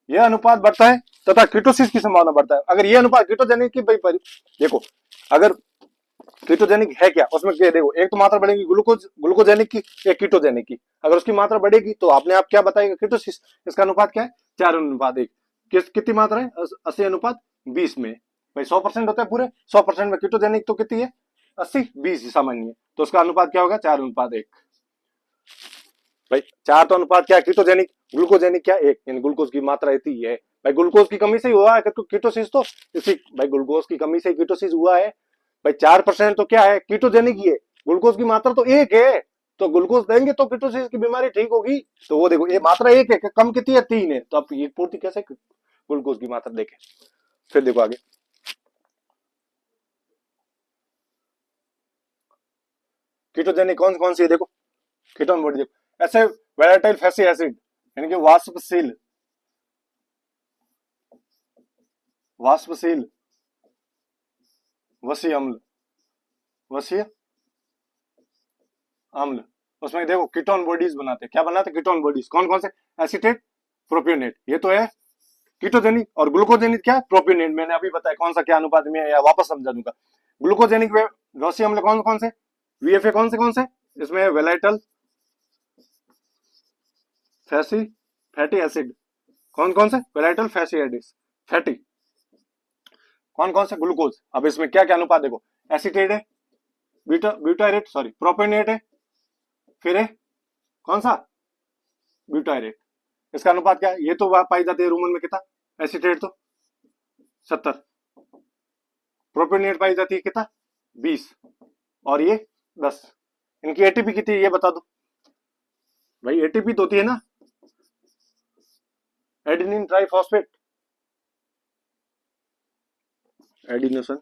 यह अनुपात बढ़ता है तथा कीटोसिस की संभावना बढ़ता है। अगर यह अनुपात कीटोजेनिक की भाई देखो, अगर कीटोजेनिक है क्या उसमें क्या, देखो एक तो मात्रा बढ़ेगी ग्लूकोजेनिक की, एक कीटोजेनिक की, अगर उसकी मात्रा बढ़ेगी तो आपने आप क्या बताएगा कीटोसिस। इसका अनुपात क्या है 4:1। कितनी मात्रा है 80:20 में, भाई 100% होता है पूरे, 100% में कीटोजेनिक तो कितनी है 80:20 सामान्य, तो उसका अनुपात क्या होगा 4:1। भाई 4 तो अनुपात क्या है कीटोजेनिक, ग्लूकोजेनिक क्या 1, यानी ग्लूकोज की मात्रा इतनी है। भाई ग्लूकोज की कमी से ही हुआ है कीटोसिस, तो इसी भाई ग्लूकोज की कमी से कीटोसिस हुआ है। भाई 4% तो क्या है कीटोजेनिक ही है, ग्लूकोज की मात्रा तो 1 है, तो ग्लूकोज देंगे तो कीटोसिस की बीमारी ठीक होगी। तो वो देखो ये मात्रा 1 है, कम कितनी है 3 है, तो आप ये पूर्ति कैसे ग्लूकोज की मात्रा देखें। फिर देखो आगे, कीटोजेनिक कौन कौन सी है, देखो कीटोन बॉडी देखो, ऐसे वेलेटाइल फैटी एसिड यानी कि वाष्पशील वसीय अम्ल, उसमें देखो कीटोन बॉडीज बनाते हैं, क्या बनाते हैं कीटोन बॉडीज, कौन कौन से, एसीटेट, प्रोपियोनेट, ये तो है कीटोजेनिक, और ग्लूकोजेनिक क्या है प्रोपियोनेट, मैंने अभी बताया कौन सा क्या अनुपात में है, या वापस समझा दूंगा। ग्लूकोजेनिक वसीय अम्ल कौन कौन से, VFA कौन से इसमें, वेलाइटल फैटी एसिड, कौन कौन से वेलाइटल फैटी कौन कौन से? ग्लूकोज। अब इसमें क्या क्या अनुपात देखो, एसीटेट है, ब्यूटारेट सॉरी प्रोपेनेट है, फिर है कौन सा? ब्यूटारेट। इसका अनुपात क्या है? ये तो पाई जाती है रूमन में कितना? एसीटेट तो 70, प्रोपेनेट पाई जाती है कितना? 20, और ये 10। इनकी एटीपी कितनी है ये बता दो भाई। एटीपी तो होती है ना एडेनिन ट्राइफॉस्फेट, एडिनोसिन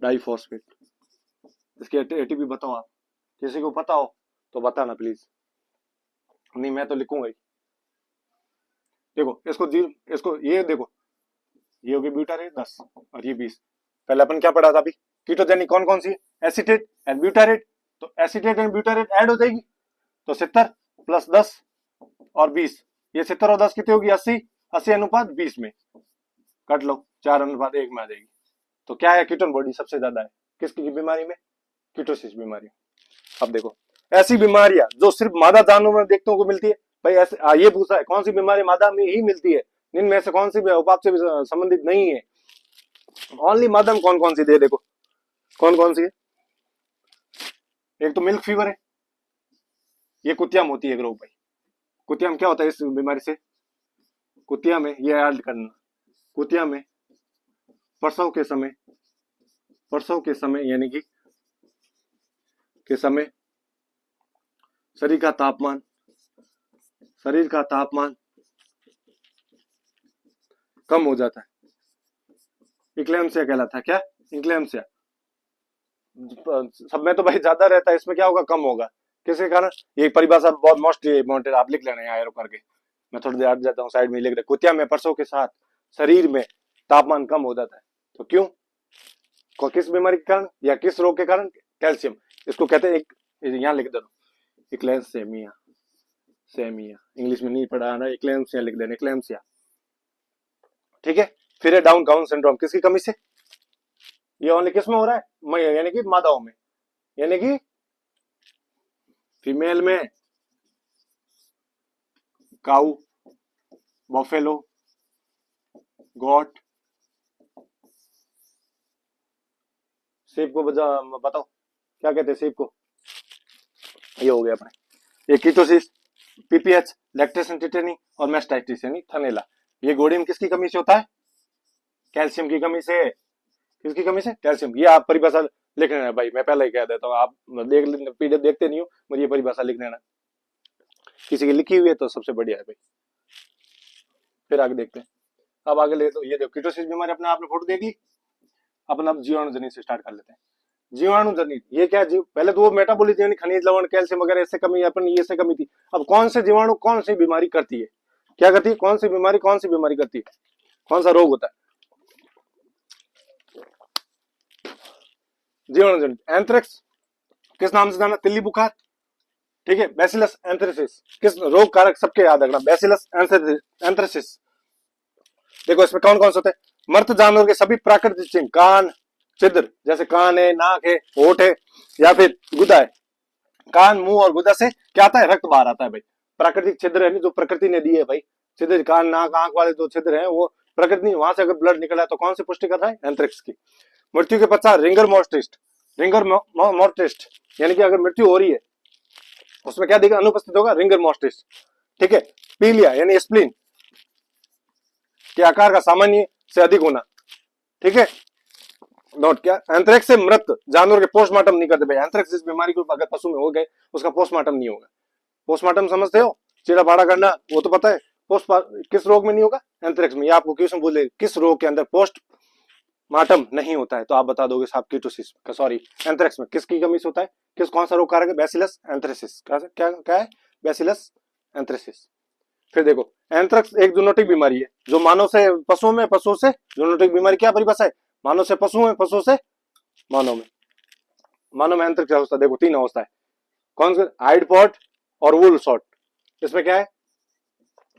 डाइफॉस्फेट। इसकी एटीपी बताओ आप, किसी को पता हो तो बताना प्लीज, नहीं मैं तो लिखूंगा ही। देखो इसको ये देखो, ये होगी ब्यूटारेट 10 और ये 20। पहले अपन क्या पढ़ा था अभी? कीटोजेनिक कौन कौन सी है? Acetate and butyrate. तो एसीटेट एंड ब्यूटारेट ऐड हो जाएगी, तो 70 प्लस 10 और 20, ये 70 और 10 कितनी होगी? 80। 80 अनुपात 20 में कट लो, 4 अनुपात 1 में आ जाएगी। तो क्या है? कीटोन बॉडी सबसे ज्यादा है किसकी बीमारी में? कीटोसिस बीमारी। अब देखो ऐसी बीमारियां जो सिर्फ मादा जानवरों में देखने को मिलती है भाई, ऐसे ये पूछा है कौन सी बीमारी मादा में ही मिलती है, इनमें से कौन सी उपाप से संबंधित नहीं है? ओनली मादा में कौन कौन सी दे, देखो कौन कौन सी है। एक तो मिल्क फीवर है, ये कुतिया में होती है रोग भाई। कुतिया में क्या होता है इस बीमारी से? कुतिया में ये याद करना, कुतिया में प्रसव के समय यानी कि समय शरीर का तापमान कम हो जाता है, इक्लेम्सिया कहलाता है। क्या? इक्लेम्सिया। सब में तो भाई ज्यादा रहता है, इसमें क्या होगा? कम होगा। किसके कारण? ये परिभाषा बहुत मोस्ट इम्पोर्टेंट, आप लिख लेना एरो करके, मैं थोड़ी देर हट जाता हूँ साइड में लिख रहे। कुतिया में प्रसव के साथ शरीर में तापमान कम हो जाता है, तो क्यों? किस बीमारी के कारण या किस रोग के कारण? कैल्शियम। इसको कहते हैं एक, यहाँ लिख दो इक्लेम्सिया, इंग्लिश में नहीं पढ़ा ना, इक्लेम्सिया लिख देना, इक्लेम्सिया। ठीक है। फिर है डाउन काउन सिंड्रोम, किसकी कमी से? ये ओनली किस में हो रहा है? यानी कि मादाओं में, यानी कि फीमेल में काऊ, बफेलो, गॉट, सेब को बताओ क्या कहते हैं सेब को? ये हो गया अपने, ये कीटोसिस, पीपीएच, लैक्टेशन टिटेनी और मैस्टाइटिस यानी थनेला। ये गोड़ी में किसकी कमी से होता है? कैल्शियम की कमी से। किसकी कमी से? कैल्शियम। ये आप परिभाषा लिख लेना भाई, मैं पहले ही कह देता हूँ, आप पीडीएफ देखते नहीं हो, मुझे ये परिभाषा लिख लेना, किसी की लिखी हुई है तो सबसे बढ़िया है भाई। फिर आगे देखते हैं। अब आगे ले तो ये देखो कीटोसिस बीमारी अपने आपने फोटो देख ली। अपन अब जीवाणु जनित से स्टार्ट कर लेते हैं। जीवाणु जनित ये क्या? पहले तो वो मेटाबॉलिज्म यानी खनिज लवण कैल्शियम वगैरह इससे कमी, अपन ये से कमी थी। अब कौन से जीवाणु कौन सी बीमारी करती है? क्या करती है? कौन सी बीमारी करती है? कौन सा रोग होता है? जीवाणु जनित। एंथ्रेक्स किस नाम से जाना? तिल्ली बुखार। ठीक है। बैसिलस एंथ्रेसिस किस रोग कारक? सबके याद रखना, बैसिलस एंथ्रेसिस। देखो इसमें कौन कौन से होते हैं? मृत जानवर के सभी प्राकृतिक चिन्ह, कान छिद्र, जैसे कान है, नाक है, होठ है, या फिर गुदा है। कान, मुंह और गुदा से क्या आता है? रक्त बाहर आता है भाई। प्राकृतिक छिद्र है जो प्रकृति ने दी है भाई, छिद्र, कान, नाक, आंख वाले जो छिद्र है वो प्रकृति नहीं, वहां से अगर ब्लड निकला है तो कौन सी पुष्टि कर रहा है? एंथ्रेक्स की। मृत्यु के पश्चात रिंगर मोर्टिस्ट यानी कि अगर मृत्यु हो रही है उसमें क्या दिखा? अनुपस्थित होगा रिंगर मोर्टिस्ट। ठीक है। पीलिया यानी स्प्लीन के आकार का सामान्य से अधिक होना। ठीक है। नोट क्या? एंथ्रेक्स से मृत जानवर के पोस्टमार्टम नहीं करते भाई। एंथ्रेक्स इस बीमारी को अगर पशु में हो गए उसका पोस्टमार्टम नहीं होगा। पोस्टमार्टम समझते हो? चीड़ा फाड़ा करना, वो तो पता है। किस रोग में नहीं होगा? एंथ्रेक्स में। ये आपको क्वेश्चन बोले किस रोग के अंदर पोस्टमार्टम नहीं होता है, तो आप बता दोगे साहब कीटोसिस, सॉरी एंथ्रेक्स में किसकी कमी से होता है? कौन सा रोग कारक है? Bacillus anthracis. क्या है? Bacillus anthracis. फिर देखो एंथ्रेक्स एक जूनोटिक बीमारी है जो मानव से पशुओं में, पशुओं से जूनोटिक बीमारी। क्या परिभाषा है? मानव से पशु में, पशु से मानव में। मानव में एंथ्रेक्स अवस्था देखो 3 अवस्था है। कौन से? हाइड पॉट और वूल शॉट। इसमें क्या है?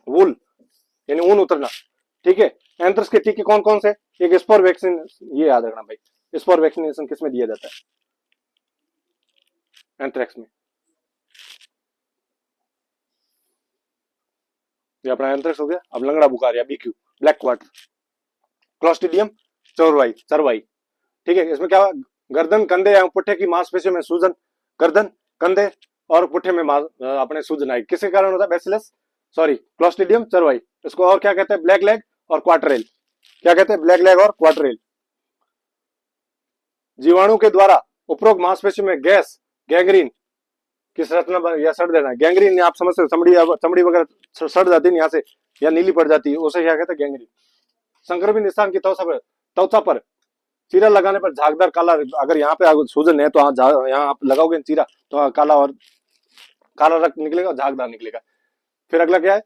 वूल यानी ऊन उतरना। ठीक है। एंथ्रेक्स के टीके कौन कौन से? एक स्पोर वैक्सीन, ये याद रखना भाई, स्पोर वैक्सीनेशन किसमें दिया जाता है? एंथ्रेक्स में। ये अपना एंथ्रेक्स हो गया। अब लंगड़ा बुखार या बीक्यू, ब्लैक क्वार्टर। क्लोस्ट्रीडियम चरवाई चरवाई, ठीक है। इसमें क्या, गर्दन कंधे या पुट्ठे की मांसपेशियों में सूजन, गर्दन कंधे और पुट्ठे में अपने सूजन आई, किसके कारण होता है, बैसिलस सॉरी क्लोस्ट्रीडियम चरवाई। इसको और क्या कहते हैं, ब्लैक लेग और क्वार्टरेल। क्या कहते हैं, ब्लैक लेग और क्वार्टरेल। जीवाणु के द्वारा उपरोक्त मांसपेशियों में गैस, गैंग्रीन की संरचना या सड़ देना। गैंग्रीन आप समझते हो, चमड़ी वगैरह सड़ जाती है यहाँ से या नीली पड़ जाती है, उसे क्या कहते हैं, गैंग्रीन। संक्रमित स्थान की त्वचा पर चीरा लगाने पर झागदार काला, अगर यहाँ पे सूजन है तो यहाँ आप लगाओगे चीरा तो काला और काला रक्त निकलेगा, झागदार निकलेगा। फिर अगला क्या है,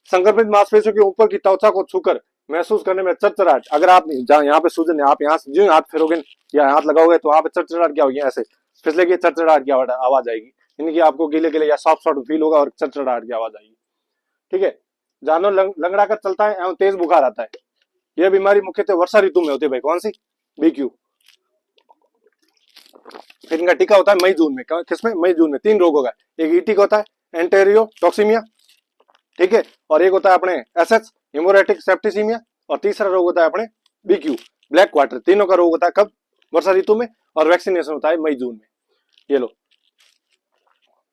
संक्रमित मांसपेशियों के ऊपर की त्वचा को छूकर महसूस करने में चरचराहट। अगर आप यहाँ पे सूजन है, आप यहाँ से जो हाथ फेरोगे या हाथ लगाओगे तो वहां पे चरचराहट क्या होगी, ऐसे फिसलेगी, चरचराहट की आवाज आएगी, यानी कि आपको गीले गीले या सॉफ्ट सॉफ्ट फील होगा और चरचराहट की आवाज आएगी, ठीक है। जानवर लंगड़ा कर चलता है एवं तेज बुखार आता है। यह बीमारी मुख्यतः वर्षा ऋतु में होती है भाई, कौन सी, बीक्यू। फिर इनका टीका होता है मई जून में, किसमें, मई जून में। 3 रोग होगा, एक ईटी का होता है एंटेरियो टॉक्सीमिया, ठीक है, और एक होता है अपने एसएच हिमोरेटिक सेप्टिसीमिया, और तीसरा रोग होता है अपने बीक्यू ब्लैक क्वार्टर। तीनों का रोग होता है कब, वर्षा ऋतु में, और वैक्सीनेशन होता है मई जून में। ये लो,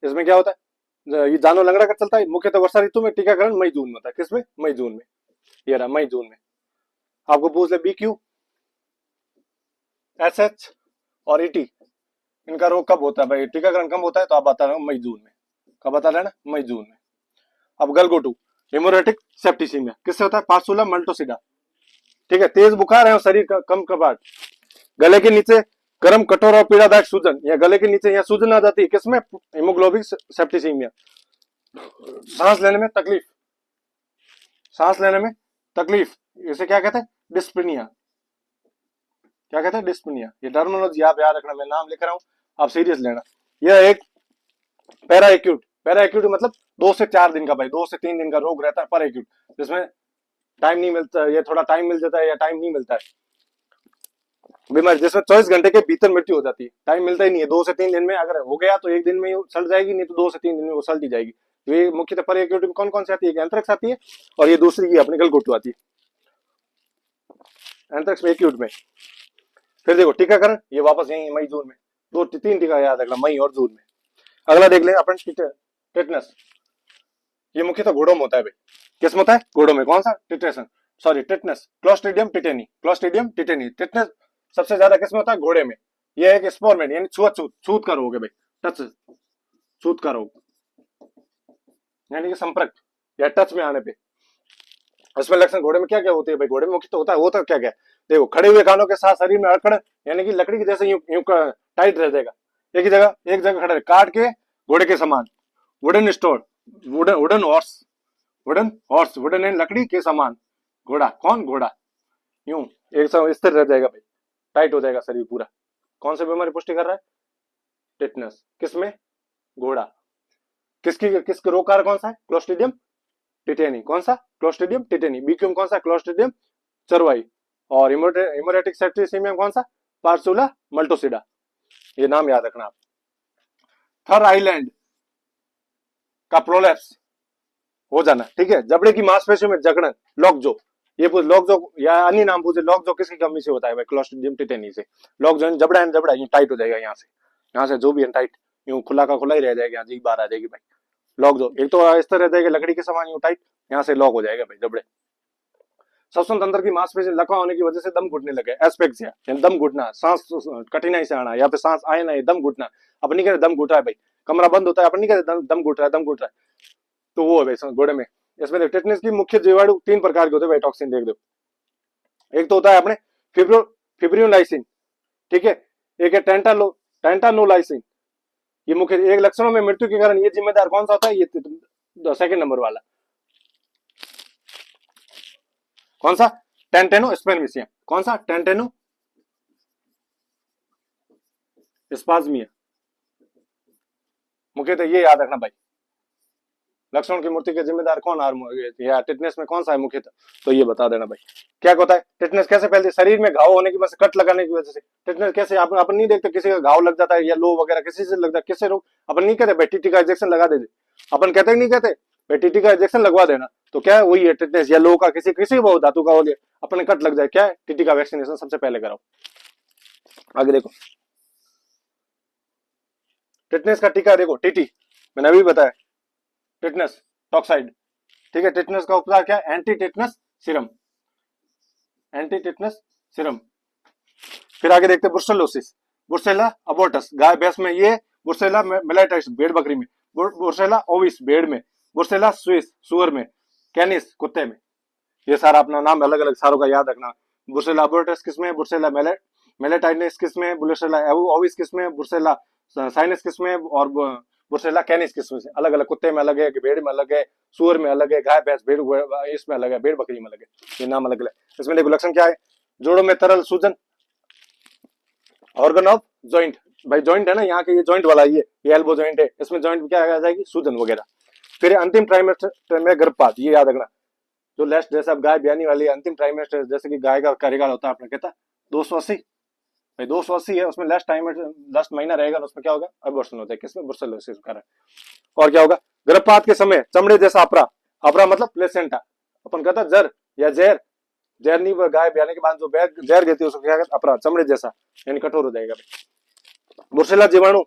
इसमें क्या होता है, ये जानवर लंगड़ा कर चलता है मुख्यतः वर्षा ऋतु में, टीकाकरण मई जून में होता है, किसमें, मई जून में। ये रहा मई जून में। आपको पूछ ले बीक्यू, एसएच और ईटी, इनका रोग कब होता है भाई, टीकाकरण कब होता है, तो आप बता रहे हो मई जून में। कब बता रहे हैं ना, मई जून में। अब गलगोटू हेमोरेटिक सेप्टिसीमिया, किससे होता है, पार्सुला मल्टोसिडा, ठीक है। तेज बुखार है और शरीर का कम कपाट, गले के नीचे गर्म कठोर और पीड़ादायक सूजन, या गले के नीचे यहाँ सूजन आ जाती है, किसमें, हेमोग्लोबिक सेप्टिसीमिया। सांस लेने में तकलीफ, सांस लेने में तकलीफ, इसे क्या कहते हैं, डिस्पनिया। क्या कहते हैं, डिस्पनिया। ये टर्मिनोलॉजी आप याद रखना, मैं नाम लिख रहा हूं, आप सीरियस लेना। यह एक पैरा एक्यूट, पैरा एक्यूट मतलब 2 से 4 दिन का भाई, 2 से 3 दिन का रोग रहता है पर एक्यूट, जिसमें टाइम नहीं मिलता, ये थोड़ा टाइम मिल जाता है या टाइम नहीं मिलता है, बीमारी जिसमें 24 घंटे के भीतर मृत्यु हो जाती है, टाइम मिलता ही नहीं है। 2 से 3 दिन में अगर हो गया तो 1 दिन में ही सड़ जाएगी, नहीं तो 2 से 3 दिन में वो सल्टी जाएगी। तो ये मुख्यतः पर एक्यूट में कौन कौन सी आती है, एंथ्रेक्स आती है, और ये दूसरी की अपनी गलगोटू आती है, एंथ्रेक्स में एक्यूट में। फिर देखो टीकाकरण, ये वापस यही मई जून में, 2-3 टीका याद रखना, मई और जून में। अगला देख लें अपन टेटनस, ये मुख्यतः घोड़ों में होता है भाई, किस में होता है, घोड़ों में। कौन सा, tetanus, clostridium tetani, clostridium tetani. Tetanus सबसे ज्यादा किसमें होता है, घोड़े में। यह एक स्पोरमेट यानी छूत का रोग है भाई, टच छूत का रोग, यानी कि संपर्क या टच में आने पे। इसमें लक्षण घोड़े में क्या क्या होते हैं भाई, घोड़े में मुख्य तो होता है, वो तो क्या क्या, देखो खड़े हुए कानों के साथ शरीर में अड़कड़, यानी कि लकड़ी की जैसे यूं टाइट रह जाएगा, एक जगह खड़े, काट के घोड़े के समान। Wooden store, wooden horse, wooden and लकड़ी के समान, घोड़ा, कौन, घोड़ा यूं एक स्थिर रह जाएगा भाई, टाइट हो जाएगा शरीर पूरा। कौन सी बीमारी पुष्टि कर रहा है, टेटनस, किसमें, घोड़ा। किसके रोग कारक कौन सा है, क्लोस्ट्रीडियम टिटेनी, कौन सा, क्लोस्ट्रीडियम टिटेनी। बीक्यू में कौन सा, क्लोस्ट्रीडियम चरवाई, और हेमोरेटिक सेप्टिसीमिया में कौन सा, पार्सुला मल्टोसिडा। ये नाम याद रखना आप। थर आइलैंड का प्रोलैप्स हो जाना, ठीक है। जबड़े की मांसपेशियों में जकड़न, लॉकजो, ये पूछ लॉकजो या अन्य नाम पूछे, लॉकजो किसकी कमी से होता है भाई, क्लोस्ट्रीडियम टिटेनी से। लॉकजो जबड़ा है, जबड़ा यूं टाइट हो जाएगा, यहाँ से जो भी है टाइट, यूं खुला का खुला ही रह जाएगा, यहाँ जी बाहर आ जाएगी भाई, लॉकजो। एक तो इस तरह रह जाएगा लकड़ी के समान यूं टाइट, यहाँ से लॉक हो जाएगा भाई जबड़े। श्वसन तंत्र की मांसपेशी लकवा होने की वजह से दम घुटने लगे, एस्पेक्सिया यानी दम घुटना, सांस कठिनाई से आना, या फिर सांस आए ना, दम घुटना, अपन नहीं कहते दम घुट रहा है भाई, कमरा बंद होता है, अपन नहीं कहते दम घुट रहा है, दम घुट रहा है, तो वो है भाई घोड़े में। इसमें टेटनस की मुख्य जीवाणु 3 प्रकार के होते हैं भाई, टॉक्सिन देख दो। एक तो होता है अपने फिब्रियोलाइसिन, ठीक है, एक है टेंटानोलाइसिन। ये मुख्य एक लक्षणों में मृत्यु के कारण ये जिम्मेदार कौन सा होता है, ये सेकंड नंबर वाला, कौन सा, टेंटेनो स्पेनविसिया, कौन सा, टेंटेनो स्पाज्मिया। मुख्यतः ये याद रखना भाई, लक्षण की मृत्यु के जिम्मेदार कौन, या टेटनस में कौन सा है मुख्यतः, तो ये बता देना भाई। क्या होता है टेटनस, कैसे फैलती है, शरीर में घाव होने की वजह से, कट लगाने की वजह से। टेटनस कैसे, अपन नहीं देखते किसी का घाव लग जाता है या लो वगैरह किसी से लग जाता है, किससे रोग, अपन नहीं कहते भाई टीटी का इंजेक्शन लगा दे, अपन कहते नहीं कहते, भाई टीटी का इंजेक्शन लगवा देना तो क्या है, वही है टिटनेस या लोहा का किसी किसी भी धातु का हो गया, अपने कट लग जाए, क्या है, टीटी का वैक्सीनेशन सबसे पहले कराओ। आगे देखो टिटनेस का टीका, देखो टीटी मैंने अभी बताया, टिटनेस टॉक्साइड, ठीक है। टिटनेस का उपचार क्या है, anti tetanus serum, anti tetanus serum. फिर आगे देखते हैं ब्रुसेलोसिस, ब्रुसेला अबोर्टस गाय भैंस में ये, ब्रुसेला मेलाइटिस भेड़ बकरी में, ब्रुसेला ओविस भेड़ में, ब्रुसेला स्विस सुअर में, कैनिस कुत्ते में। ये सारा अपना नाम अलग अलग सारों का याद रखना। ब्रुसेला अबोर्टस किसमें, ब्रुसेला मेलेटाइटिस किसमें, ब्रुसेला ओविस किसमें, ब्रुसेला साइनस किसमें, और ब्रुसेला कैनिस किसमें से। अलग अलग कुत्ते में अलग है, भेड़ में अलग है, सुअर में अलग है, गाय भैंस भेड़ इसमें अलग है, भेड़ बकरी में अलग है, ये नाम अलग अलग। इसमें देखो लक्षण क्या है, जोड़ों में तरल सूजन, ऑर्गन ऑफ जॉइंट, भाई जॉइंट है ना यहाँ के, ये जॉइंट वाला ये एल्बो जॉइंट है, इसमें जॉइंट क्या आ जाएगी, सूजन वगैरह। फिर अंतिम ट्राइमेस्टर में गर्भपात, ये याद रखना, जो लास्ट जैसे अब गाय ब्यानी वाली अंतिम ट्राइमेस्टर, जैसे कि गाय का कार्यकाल होता है आपने कहता 280, भाई 280 है, उसमें लास्ट महीना रहेगा, उसमें क्या होगा, अबॉर्शन होता है, किसमें, ब्रुसेलोसिस कारण। और क्या होगा, गर्भपात के समय चमड़े जैसा अपरा, अपरा मतलब प्लेसेंटा, अपन कहता जर या जहर, जहर नहीं, गाय ब्याने के बाद जो जहर गिरती है उसको क्या कहते, अपरा, चमड़े जैसा यानी कठोर हो जाएगा। ब्रुसेला जीवाणु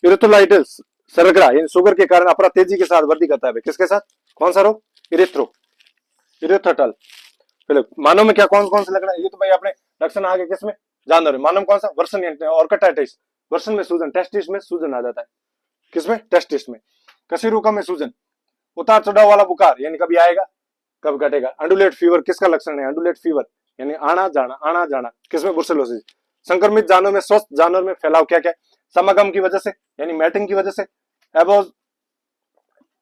इरिथ्रोलाइटिस सरगरा यानी शुगर के कारण अपरा तेजी के साथ वृद्धि करता है, किसके साथ, कौन सा रोग, इरिथ्रोटल। फिर मानव में क्या कौन कौन से लक्षण है, ये तो भाई आपने लक्षण आगे किसमें, जानवर में। मानव कौन सा, वर्षण ऑर्कटाइटिस, वर्षण में सूजन, टेस्टिस में सूजन आ जाता है, किसमें, टेस्टिस में। कशीरुका में सूजन, उतार चढ़ाव वाला बुखार यानी कभी आएगा कब घटेगा। अंडुलेट फीवर किसका लक्षण है, अंडुलेट फीवर यानी आना जाना, किसमें, ब्रुसेलोसिस। संक्रमित जानवर में, स्वस्थ जानवर में फैलाव क्या क्या, समागम की वजह से यानी मैटिंग की वजह से,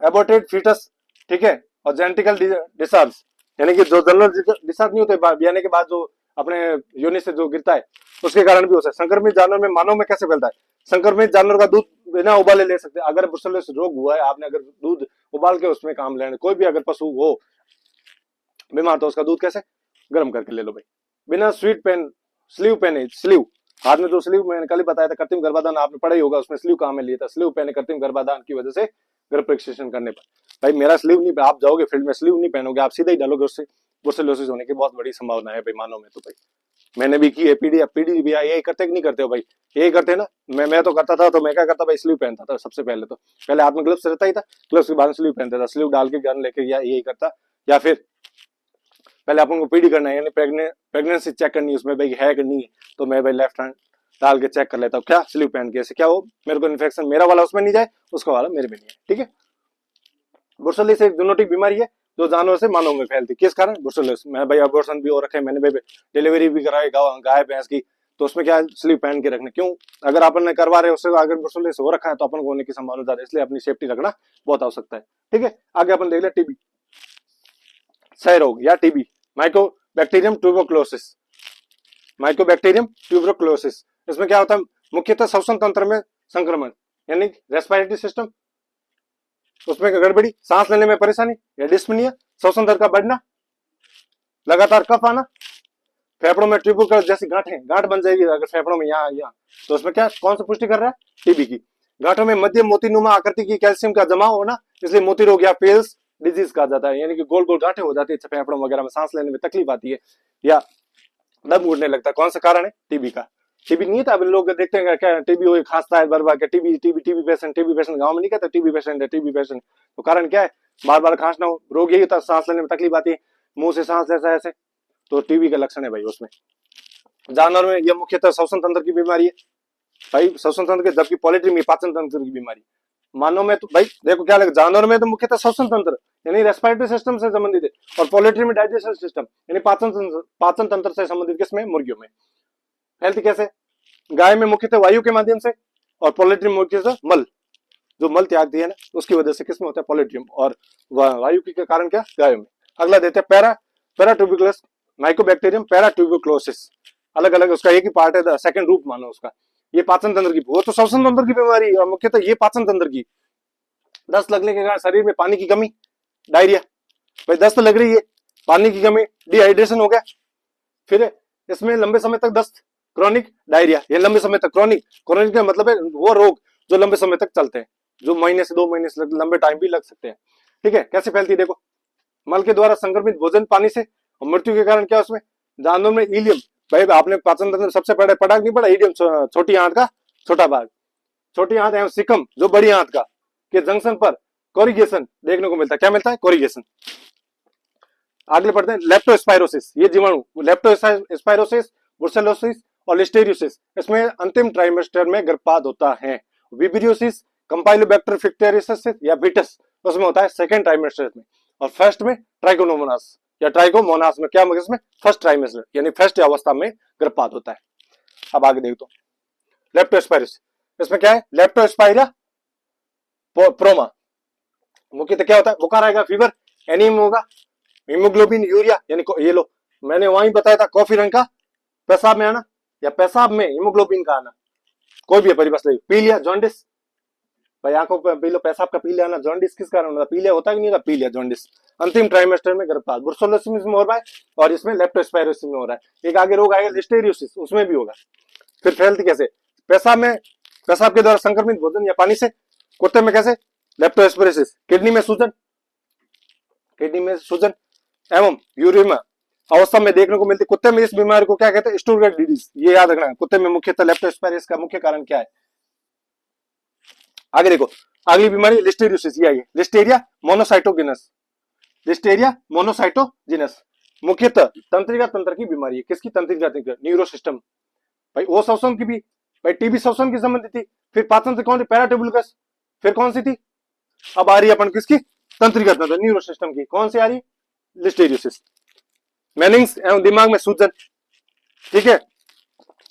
एबोर्टेड फीटस, ठीक है, और जेनेटिकल डिसऑर्डर यानी कि जो जनरल डिसऑर्डर नहीं होते ब्याने के बाद जो अपने योनि से जो गिरता है उसके कारण भी हो सकता है। संक्रमित जानवर में, मानव में कैसे फैलता है, संक्रमित जानवर का दूध बिना उबाले ले सकते हैं। अगर ब्रुसेलोसिस रोग हुआ है, आपने अगर दूध उबाल के उसमें काम लेना, कोई भी अगर पशु हो बीमार तो उसका दूध कैसे, गर्म करके ले लो भाई, बिना sweet pen, sleeve pen, sleeve हाथ में जो स्लीव मैंने कल ही बताया था, कृत्रिम गर्भाधान आपने पढ़ा ही होगा, उसमें स्लीव काम में लिया था, स्लीव पहने कृत्रिम गर्भाधान की वजह से गर्भ परीक्षण करने पर। भाई मेरा स्लीव नहीं, आप जाओगे फील्ड में स्लीव नहीं पहनोगे, आप सीधे ही डालोगे, उससे ब्रुसेलोसिस होने की बहुत बड़ी संभावना है भाई मानव में। तो भाई मैंने भी की है, पीडी भी यही करते नहीं करते हो भाई, यही करते ना, मैं तो करता था, तो मैं क्या करता भाई, स्लीव पहनता था सबसे पहले, तो पहले हाथ में ग्लव्स रहता ही था, ग्लव्स के बाद स्लीव पहनता था, स्लीव डाल के गन लेके यही करता। या फिर पहले अपन को पीडी करना है यानी प्रेगनेंसी चेक करनी है, उसमें भाई है कि नहीं, तो मैं भाई लेफ्ट हैंड डाल के चेक कर लेता हूँ, क्या स्लीव पहन के, ऐसे क्या हो मेरे को इन्फेक्शन मेरा वाला उसमें नहीं जाए, उसका वाला मेरे में नहीं है, ठीक है। ब्रुसेलोसिस एक जूनोटिक बीमारी है जो जानवर से मानव में फैलती, किस कारण, ब्रुसेलोसिस। मैं भाई अबॉर्शन भी हो रखे, मैंने भाई डिलीवरी भी कराई गाय भैंस की, तो उसमें क्या स्लीव पहन के रखने, क्यों, अगर अपन ने करवा रहे उससे अगर ब्रुसेलोसिस हो रखा है तो अपन को होने की संभावना ज्यादा है, इसलिए अपनी सेफ्टी रखना बहुत आवश्यकता है, ठीक है। आगे अपन देख ले टीबी, क्षय रोग या TB, Mycobacterium tuberculosis, Mycobacterium tuberculosis. इसमें क्या होता है, मुख्यतः श्वसन तंत्र में संक्रमण यानी रेस्पिरेटरी सिस्टम, उसमें गड़बड़ी, सांस लेने में परेशानी या डिस्पनिया, श्वसन दर का बढ़ना, लगातार कफ आना, फेफड़ों में ट्यूबरकुलोसिस जैसी गांठ बन जाएगी अगर फेफड़ों में यहाँ, तो उसमें क्या कौन सा पुष्टि कर रहा है, टीबी की। गांठों में मध्यम मोतीनुमा आकृति की कैल्शियम का जमाव होना, इसलिए मोती रोग या पेल्स डिजीज कहा जाता है, यानी कि गोल गोल गांठें हो जाती है फेफड़ों वगैरह में, सांस लेने में तकलीफ आती है या दम उड़ने लगता है, कौन सा कारण है, टीबी का। टीबी नहीं था, अब लोग देखते हैं क्या टीबी हो, खांसता है बरबा के, टीबी पेशेंट गांव में नहीं कहते टीबी पेशेंट है, टीबी पेशेंट, तो कारण क्या है, बार बार खांसना हो, रोग यही होता है, सांस लेने में तकलीफ आती है, मुंह से सांस ऐसा ऐसे, तो टीबी का लक्षण है भाई उसमें। जानवर में यह मुख्यतः श्वसन तंत्र की बीमारी है भाई, श्वसन तंत्र के, जबकि पोल्ट्री में पाचन तंत्र की बीमारी। मानव में तो भाई देखो क्या लगे, जानवर में तो मुख्यतः श्वसन तंत्र यानी रेस्पिरेटरी सिस्टम से संबंधित है, और पोल्ट्री में डाइजेशन सिस्टम यानी पाचन तंत्र से संबंधित, किसमें, मुर्गियों में। हेल्थ कैसे, गाय में मुख्यतः वायु के माध्यम से, और पोल्ट्री में मुख्यतः मल, जो मल त्याग दिया ना उसकी वजह से किसमें होता है, पोल्ट्री, और वायु के कारण क्या, गायों में। अगला देते हैं पैराट्यूबिकुलस माइकोबैक्टीरियम पैराट्यूबिकुलोसिस, अलग अलग उसका एक ही पार्ट है, सेकंड रूप मानो उसका। ये पाचन तंत्र की, वो तो श्वसन तंत्र की बीमारी और मुख्यतः ये पाचन तंत्र की। दस्त लगने के कारण शरीर में पानी की कमी, डायरिया, भाई दस्त लग रही है, पानी की कमी, डिहाइड्रेशन हो गया। फिर इसमें लंबे समय तक दस्त, क्रॉनिक डायरिया, ये लंबे समय तक, क्रॉनिक का मतलब है वो रोग जो लंबे समय तक चलते हैं, जो महीने से 2 महीने से लंबे टाइम भी लग सकते हैं। ठीक है, कैसे फैलती है देखो, मल के द्वारा संक्रमित भोजन पानी से, और मृत्यु के कारण क्या उसमें, जानवरों में इलियम, भाई आपने पाचन तंत्र सबसे पहले पढ़ा नहीं पढ़ा, इलियम छोटी आंत का छोटा भाग, छोटी आंत एवं सिकम जो बड़ी आंत का के जंक्शन पर कोरिगेशन देखने को मिलता है। क्या मिलता है? कोरिगेशन। आगे बढ़ते हैं, लेप्टोस्पाइरोसिस, ये जीवाणु लेप्टोस्पाइरोसिस, ब्रुसेलोसिस और लिस्टेरियोसिस, इसमें अंतिम ट्राइमेस्टर में गर्भपात होता है। विब्रियोसिस, कंपाइलोबैक्टर फिक्टेरियोसिस या बीटस, उसमें होता है सेकंड ट्राइमेस्टर में। और फर्स्ट में ट्राइकोमोनास या ट्राइकोमोनास में क्या, इसमें फर्स्ट ट्राइमेस्टर यानी फर्स्ट अवस्था में गर्भपात होता है। अब आगे देखो, लेप्टोस्पाइरोसिस, इसमें क्या है, लेप्टोस्पाइरा प्रोमा, मुख्यतः क्या होता है, बुखार आएगा, फीवर, एनीमिया होगा, हीमोग्लोबिन यूरिया यानी ये लो, मैंने वहीं बताया था, कॉफी रंग का पेशाब में आना या पेशाब में हीमोग्लोबिन का आना, कोई भी परिभाषा नहीं। पीलिया, जॉन्डिस, भाई आंखों पे पी लो, पेशाब का पीलिया आना, जॉन्डिस किस कारण होता है, पीलिया होता है कि नहीं होता, पीलिया जॉन्डिस। अंतिम ट्राइमेस्टर में गर्भपात ब्रुसेलोसिस में हो रहा है और इसमें लेप्टोस्पाइरोसिस में हो रहा है। एक आगे रोग आएगा लिस्टेरियोसिस, उसमें भी होगा। फिर फैलती कैसे, पेशाब में, पेशाब के द्वारा संक्रमित भोजन या पानी से। कुत्ते में कैसे, लेप्टोस्पाइरोसिस। किडनी में सूजन, किडनी में सूजन एवं यूरिमा अवस्था में देखने को मिलती। कुत्ते में इस बीमारी को क्या कहते हैं, स्टुरगेट डिजीज, ये याद रखना है। कुत्ते में मुख्यतः लेप्टोस्पाइरोसिस का मुख्य कारण क्या है। आगे देखो, अगली बीमारी लिस्टेरियोसिस, ये आई है, लिस्टेरिया मोनोसाइटोजिनस, लिस्टेरिया मोनोसाइटोजिनस, मुख्यतः तंत्रिका तंत्र की बीमारी है। किसकी, तंत्रिका तंत्र, न्यूरो सिस्टम, भाई ओ श्वसन की भी, भाई टीबी श्वसन की संबंधित थी। फिर पाचन से कौन सी, पैराट्यूबुलस, फिर कौन सी थी, अब आ रही है अपन किसकी, तंत्रिका तंत्र, न्यूरो सिस्टम की, कौन सी आ रही, लिस्टेरियोसिस। मेनिंग्स एवं दिमाग में सूजन, ठीक है।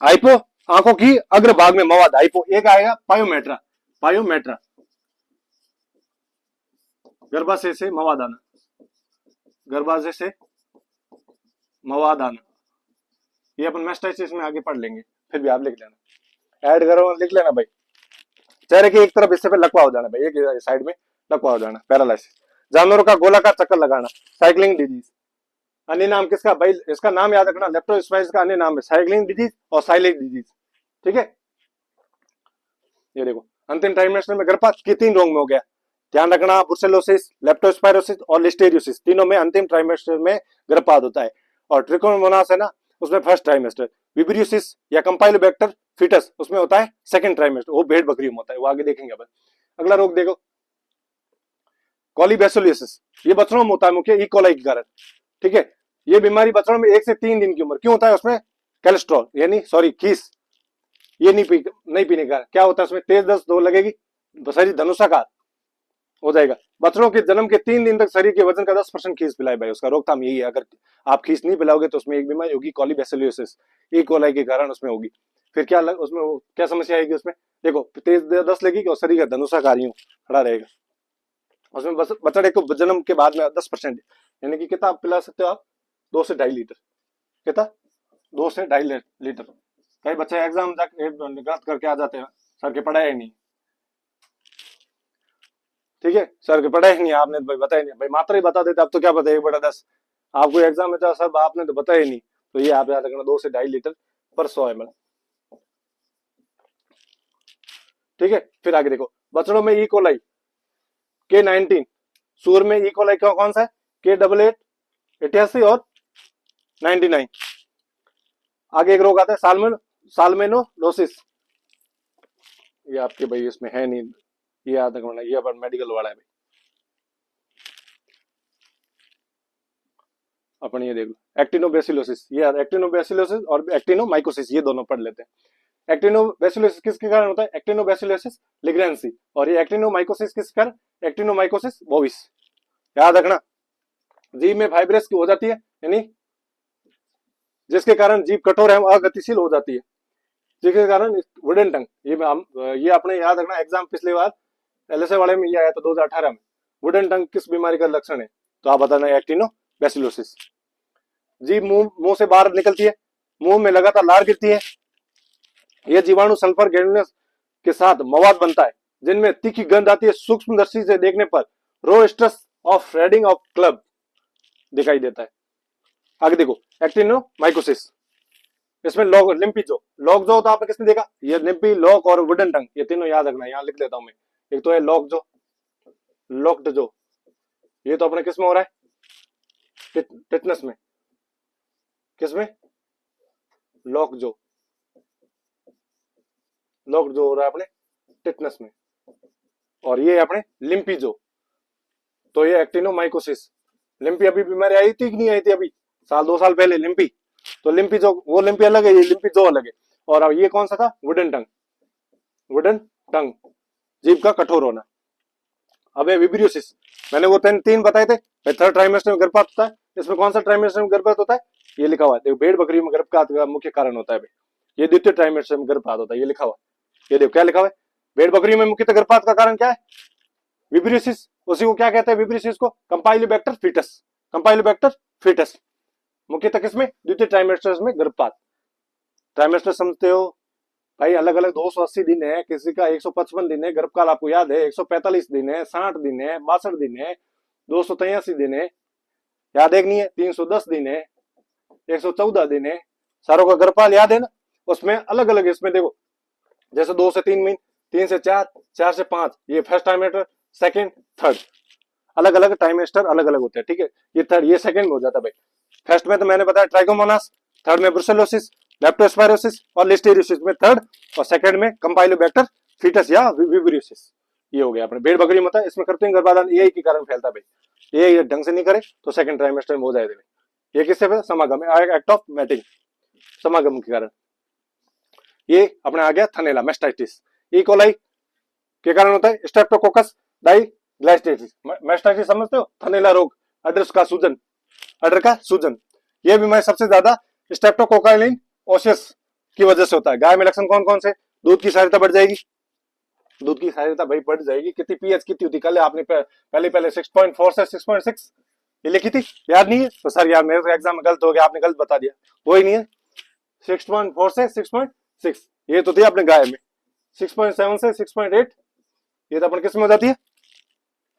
हाइपो, आंखों की अग्र भाग में मवाद, हाइपो। एक आएगा पायोमेट्रा, पायोमेट्रा गर्भाशय से मवाद आना, गर्भाशय से मवाद आना, ये अपन मेस्टाइसिस में आगे पढ़ लेंगे, फिर भी आप लिख लेना, ऐड करो, लिख लेना भाई। चेहरे की एक तरफ हिस्से पे लकवा हो जाना भाई, एक साइड में लकवा हो जाना, पैरालिसिस। जानवरों का गोलाकार चक्कर लगाना, साइक्लिंग डिजीज। अन्य नाम किसका, भाई इसका नाम याद रखना, लेप्टोस्पाइरोसिस का अन्य नाम है साइक्लिंग डिजीज और साइलेंट डिजीज, ठीक है। ये देखो, अंतिम ट्राइमेस्टर में गर्भपात के 3 रोग में हो गया, ध्यान रखना, ब्रुसेलोसिस, लेप्टोस्पाइरोसिस और लिस्टेरियोसिस, तीनों में अंतिम ट्राइमेस्टर में गर्भपात होता है। और ट्रिकोमोनास है ना, उसमें फर्स्ट ट्राइमेस्टर। विब्रियोसिस या कंपाइलोबैक्टर फीटस, उसमें होता है सेकंड ट्राइमेस्टर, वो भेड़ बकरी में होता है, वो आगे देखेंगे अपन। अगला रोग देखो, कोलीबैसिलोसिस, ये बच्चों में होता है, मुख्य ई कोलाई के कारण, ठीक है। ये बीमारी बच्चों में 1 से 3 दिन की उम्र, क्यों होता है, उसमें कोलेस्ट्रॉल यानी सॉरी खीस, ये नहीं पीने का, क्या होता है उसमें, तेज दस्त दो लगेगी, शरीर धनुषाकार हो जाएगा। बच्चों के जन्म के 3 दिन तक शरीर के वजन का 10% खीस पिलाए भाई, उसका रोकथाम यही है। अगर आप खीस नहीं पिलाओगे तो उसमें एक बीमारी होगी कोलीबैसिलोसिस, ई कोलाई के कारण उसमें होगी। फिर क्या उसमें क्या समस्या आएगी उसमें, देखो तेज दस्त लगेगी और शरीर का धनुषाकार यूं खड़ा रहेगा। उसमें बच्चे को जन्म के बाद में 10% यानी कि कितना आप पिला सकते हो आप, 2 से 2.5 लीटर, कितना 2 से 2.5 लीटर। कई बच्चे एग्जाम गलत करके आ जाते हैं, सर के पढ़ाया ही नहीं, ठीक है, सर के पढ़ाया ही नहीं, आपने तो भाई बताया नहीं, भाई मात्रा ही बता देते, अब तो क्या पता 1/10, आपको एग्जाम में था सब आपने तो बताया ही नहीं। तो ये आप याद रखना, 2 से 2.5 लीटर पर 100 ml, ठीक है। फिर आगे देखो, बछड़ों में ई कोलाई K19, सूअर में ई कोलाई कौन सा है, K88, 88 और 99। आगे एक रोग आता है साल्मोनेलोसिस, ये आपके भाई इसमें है नहीं, ये याद रखना, ये अपन मेडिकल वाला है भाई, अपन ये देख लो। एक्टिनोबैसिलोसिस, ये एक्टिनोबैसिलोसिस और एक्टिनोमाइकोसिस, ये दोनों पढ़ लेते हैं। एक्टिनोबैसिलोसिस किसके कारण होता है, एक्टिनोबैसिलोसिस लिग्रेंसी, और ये एक्टिनोमाइकोसिस किसके कारण, एक्टिनोमाइकोसिस बोविस। याद रखना, जीभ में फाइब्रस की हो जाती है, यानी जिसके कारण जीभ कठोर एवं अगतिशील हो जाती है, जिसके कारण वुडन टंग, ये अपने याद रखना, एग्जाम पिछले बार एलएसए वाले में ये आया था 2018 में, वुडन टंग किस बीमारी का लक्षण है, तो आप बताना एक्टिनोबैसिलोसिस। जीभ मुंह से बाहर निकलती है, मुंह में लगातार लार गिरती है, यह जीवाणु सल्फर ग्रेनुलस के साथ मवाद बनता है जिनमें तीखी गंध आती है, सूक्ष्म दृष्टि से देखने पर रोस्ट्रस ऑफ रेडिंग ऑफ क्लब दिखाई देता है। आगे देखो, एक्टिनोमाइकोसिस, इसमें लॉक जो तो आपने किसने देखा, ये लिम्पी, लॉक और वुडन टंग, ये तीनों याद रखना, यहां लिख लेता हूं मैं। एक तो है लॉक जो, लॉक्ड जो, ये तो अपने किस में हो रहा है, टिटनस में, किसमें, लॉक जो हो रहा है अपने टिटनस में, और ये अपने लिम्पी जो, तो ये एक्टिनोमाइकोसिस। लिम्पी अभी बीमारी आई थी कि नहीं आई थी अभी, साल 2 साल पहले लिम्पी, तो लिम्पी जो, वो लिम्पी अलग है, ये लिम्पी जो अलग है। और अब ये कौन सा था, वुडन टंग, वुडन टंग, जीभ का कठोर होना। अब है विब्रियोसिस, मैंने वो तीन बताए थे, थर्ड ट्राइमेस्टर में गर्भपात होता है, इसमें कौन सा ट्राइमेस्टर में गर्भपात होता है, ये लिखा हुआ है, देखो भेड़ बकरी में गर्भपात का मुख्य कारण होता है भाई, ये द्वितीय ट्राइमेस्टर में गर्भपात होता है, ये लिखा हुआ है, ये देखो क्या लिखा हुआ है, भेड़ बकरी में मुख्यतः गर्भपात का कारण क्या है, विब्रियोसिस। उसी को क्या कहते हैं, विब्रियोसिस को कंपाइलोबैक्टर फीटस, कंपाइलोबैक्टर फीटस, मुख्यतः किसमें, द्वितीय ट्राइमेस्टर में गर्भपात। ट्राइमेस्टर समझते हो भाई, अलग अलग 280 दिन है, किसी का 155 दिन है, गर्भकाल आपको याद है, 145 दिन है, 60 दिन है, 62 दिन है, 283 दिन है, याद है कि नहीं है, 310 दिन है, 114 दिन है, सारों का गर्भकाल याद है ना। उसमें अलग अलग, इसमें देखो जैसे 2 से 3 महीने, 3 से 4, 4 से 5, ये फर्स्ट ट्राइमेस्टर, सेकंड, थर्ड, अलग अलग ट्राइमेस्टर अलग अलग होते हैं, ठीक है। ये थर्ड, ये सेकंड में हो जाता है भाई। फर्स्ट में तो मैंने बताया ट्राइकोमोनास, थर्ड में ब्रुसेलोसिस, लेप्टोस्पायरोसिस और लिस्टेरियोसिस में थर्ड, और सेकंड में कंपाइलोबैक्टर फीटस या विब्रियोसिस। ये हो गया अपने भेड़ बकरी में होता है, इसमें कृत्रिम गर्भाधान यही के कारण फैलता है भाई, ये ढंग से नहीं करे तो सेकंड ट्राइमेस्टर में हो जाएगा। ये किससे फैलता, समागम, एक्ट ऑफ मैटिंग, समागम के कारण। ये अपने आ गया थनेला मेस्टाइटिस, ई कोलाई के कारण होता है, स्ट्रेप्टोकोकस डाइग्लाइस्टेटिस, मेस्टाइटिस समझते हो, थनेला रोग, अडर का सूजन, अडर का सूजन। यह बीमारी सबसे ज्यादा स्ट्रेप्टोकोकाइलिन ओसियस की वजह से होता है। गाय में लक्षण कौन कौन से, दूध की सारिता बढ़ जाएगी, दूध की सारिता भाई बढ़ जाएगी, कितनी पीएच कितनी होती, कल आपने पहले 6.4 से 6.6 ये लिखी थी, याद नहीं है तो सर यार मेरे एग्जाम में गलत हो गया, आपने गलत बता दिया, वो ही नहीं है, 6.4 से 6.6 ये तो थी अपने गाय में, 6.7 से 6.8 ये तो अपन किस में हो जाती है,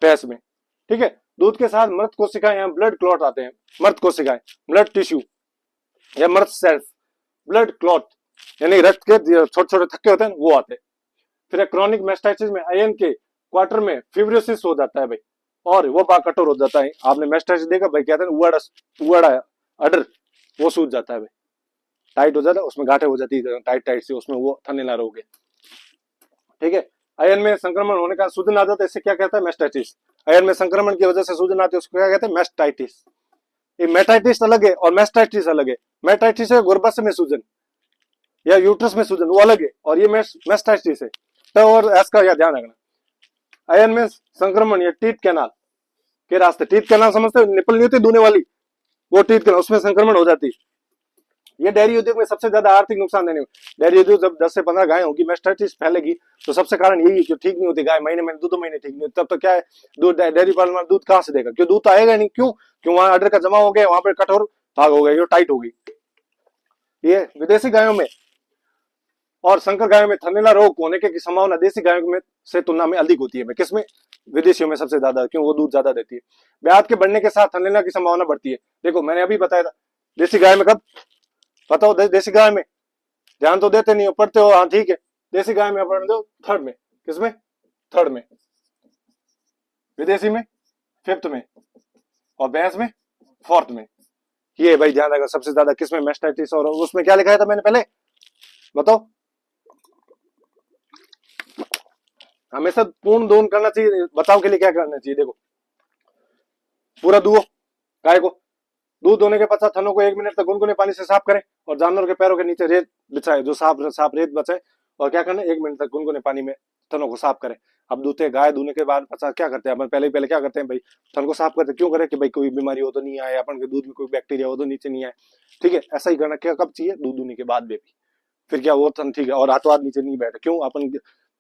भैंस में, ठीक है। दूध के साथ मृत कोशिकाएं या ब्लड क्लॉट आते हैं, मृत कोशिकाएं, ब्लड टिश्यू या मृत सेल्स, ब्लड क्लॉट यानी रक्त के छोटे छोटे थक्के होते हैं वो आते हैं। फिर क्रॉनिक मेस्टाइटिस में आयन के क्वार्टर में फिब्रोसिस हो जाता है भाई, और वो बाग कठोर हो जाता है। आपने मेस्टाइटिस देखा भाई, कहते हैं उड़ा अडर, वो सूज जाता है भाई, टाइट हो जाता है, उसमें गांठें हो जाती है टाइट से, उसमें वो थनेला रोग है, ठीक है। आयन में संक्रमण होने का सूजन आ जाता है, इससे क्या कहता है, मेस्टाइटिस। आयन में संक्रमण की वजह से सूजन आती है, उसको क्या कहते हैं, मेस्टाइटिस। ये मेटाइटिस अलग है और मेस्टाइटिस अलग है। मेटाइटिस है गर्भाशय में सूजन या यूट्रस में सूजन, वो अलग है, और ये मेस्टाइटिस है। तो और इसका या ध्यान रखना, आयन में संक्रमण या टीथ कैनाल के रास्ते, टीथ कैनाल समझते हो, निपल नहीं होती धोने वाली, वो टीथ कैनाल, उसमें संक्रमण हो जाती है। ये डेयरी उद्योग में सबसे ज्यादा आर्थिक नुकसान देने में, डेयरी उद्योग जब 10 से 15 गाय होगी, मेस्टाइटिस फैलेगी, तो सबसे कारण यही है कि ठीक नहीं होती गाय, महीने में 2 महीने ठीक नहीं होती, तब तो क्या है, दूध डेयरी पालन दूध कहां से देगा, क्यों दूध तो आएगा नहीं, क्यों वहां अडर का जमा हो गया, वहां पर कठोर भाग हो गया, टाइट हो गई। ये विदेशी गायों में और संकर गायों में थनेला रोग होने की संभावना देसी गायों में से तुलना में अधिक होती है। किसमें, विदेशियों में सबसे ज्यादा, क्यों, वो दूध ज्यादा देती है। ब्याज के बढ़ने के साथ थनेला की संभावना बढ़ती है। देखो मैंने अभी बताया था, देसी गाय में कब, बताओ, देसी गाय में ध्यान तो देते नहीं हो, पढ़ते हो, हाँ ठीक है, देसी गाय में पढ़ दो थर्ड में, किसमें, थर्ड में, विदेशी में फिफ्थ में, और भैंस में फोर्थ में। ये भाई ध्यान रखा, सबसे ज्यादा किसमें, मेस्टाइटिस, और उसमें क्या लिखा था मैंने पहले बताओ, हमेशा पूर्ण दोहन करना चाहिए। बचाव के लिए क्या करना चाहिए, देखो पूरा दुओ गाय को, दूध होने के पश्चात थनों को 1 मिनट तक गुनगुने पानी से साफ करें, और जानवर के पैरों के नीचे रेत बिछाए, जो साफ रेत बचाए, और क्या करना, 1 मिनट तक गुनगुने पानी में थनों को साफ करें। अब दूते गाय धोने के बाद पश्चात क्या करते हैं अपन, पहले क्या करते हैं भाई, थन को साफ करते हैं, क्यों करें कि भाई कोई बीमारी हो तो नहीं आए, अपन के दूध में कोई बैक्टीरिया हो तो नीचे नहीं आए, ठीक है। ऐसा ही करना, क्या कब चाहिए, दूध धोने के बाद भी। फिर क्या, वो थन ठीक है, और हाथों हाथ नीचे नहीं बैठे, क्यों, अपन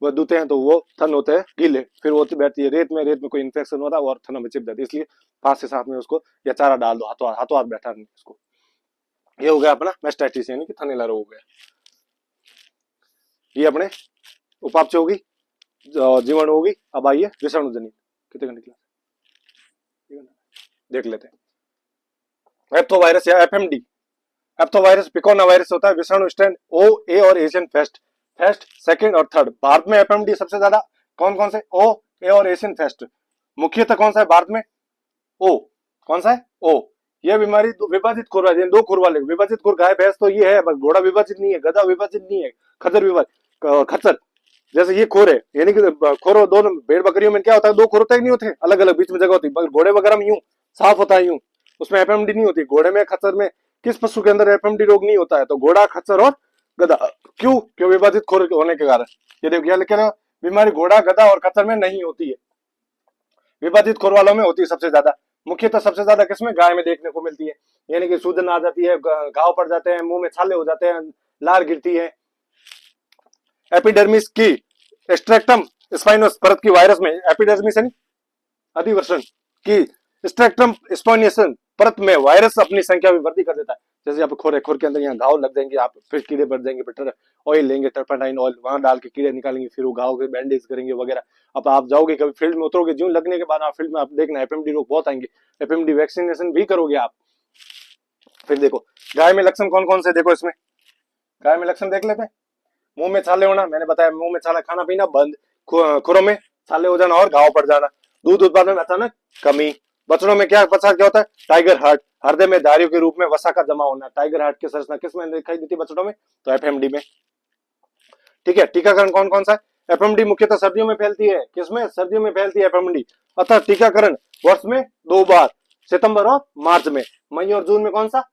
वो धोते हैं तो वो थन होते हैं गीले, फिर वो बैठती है रेत में कोई इन्फेक्शन होता है और थनों में चिप जाती है, इसलिए पास के साथ में उसको या चारा डाल दो, हाथों हाथ बैठा नहीं उसको। ये हो गया अपना मेस्टाइटिस यानी कि थनेला रोग हो गया। ये अपने उपापचय होगी, जीवाणु होगी। अब आइए विषाणु जनित, कितने घंटे क्लास देख लेते हैं। एप्थोवायरस या एफएमडी, एप्थोवायरस पिकोना वायरस होता है, विषाणु स्ट्रेन ओ, ए और एशियन फेस्ट, सेकंड और थर्ड। भारत में एफएमडी सबसे ज्यादा कौन कौन से, ओ, ए और एशियन फेस्ट। मुख्यतः कौन सा है भारत में, ओ, कौन सा है? ओ। यह बीमारी विभाजित खुर वाली, दो खुर वाले। विभाजित खुर गाय भैंस तो ये है, बस घोड़ा विभाजित नहीं है, गधा विभाजित नहीं है, खच्चर विभाजित, खच्चर जैसे ये खुर है, यानी कि खुर दोनों भेड़ बकरियों में क्या होता है, दो खुर होते ही नहीं होते, अलग अलग बीच में जगह होती है, मगर घोड़े वगैरह में यूं साफ होता है, यूं उसमें एफएमडी नहीं होती। घोड़े में खच्चर में किस पशु के अंदर एफएमडी रोग नहीं होता है? तो घोड़ा, खच्चर और गधा। क्यों विभाजित खुर होने के कारण। ये देखिए लेकिन बीमारी घोड़ा, गधा और खच्चर में नहीं होती है, विभाजित खुर वालों में होती है सबसे ज्यादा। मुख्यतः सबसे ज्यादा किसमें? गाय में देखने को मिलती है, यानी कि सूजन आ जाती है, घाव पड़ जाते हैं, मुंह में छाले हो जाते हैं, लार गिरती है। एपिडर्मिस की स्ट्रेक्टम स्पाइनोस परत की वायरस में, एपिडर्मिस यानी अधिवर्षण की स्ट्रेक्टम स्पाइनोसन परत में वायरस अपनी संख्या में वृद्धि कर देता है। जैसे आप खुर के अंदर यहाँ घाव लग जाएंगे, आप फिर कीड़े बढ़ जाएंगे, फिर ऑयल लेंगे, टर्पेंटाइन ऑयल वहां डाल के कीड़े निकालेंगे, फिर वो घाव के बैंडेज करेंगे वगैरह। अब आप जाओगे कभी फील्ड में उतरोगे, जून लगने के बाद आप फील्ड में आप देखना एफएमडी रोग बहुत आएंगे, एफएमडी वैक्सीनेशन भी करोगे आप। फिर देखो गाय में लक्षण कौन कौन से, देखो इसमें गाय में लक्षण देख लेते हैं। मुंह में छाले होना, मैंने बताया मुंह में छाला, खाना पीना बंद, खुरों में छाले हो जाना और घाव पड़ जाना, दूध उत्पादन में अचानक कमी। बछड़ों में क्या होता है? टाइगर हार्ट, हृदय में धारियों के रूप में वसा का जमा होना। टाइगर हार्ट की संरचना किस में दिखाई देती है बछड़ों में? तो एफएमडी में। ठीक है, टीकाकरण कौन कौन सा है? एफएमडी मुख्यतः सर्दियों में फैलती है। किसमें? सर्दियों में फैलती है एफएमडी। अतः टीकाकरण वर्ष में 2 बार, सितंबर और मार्च में। मई और जून में कौन सा?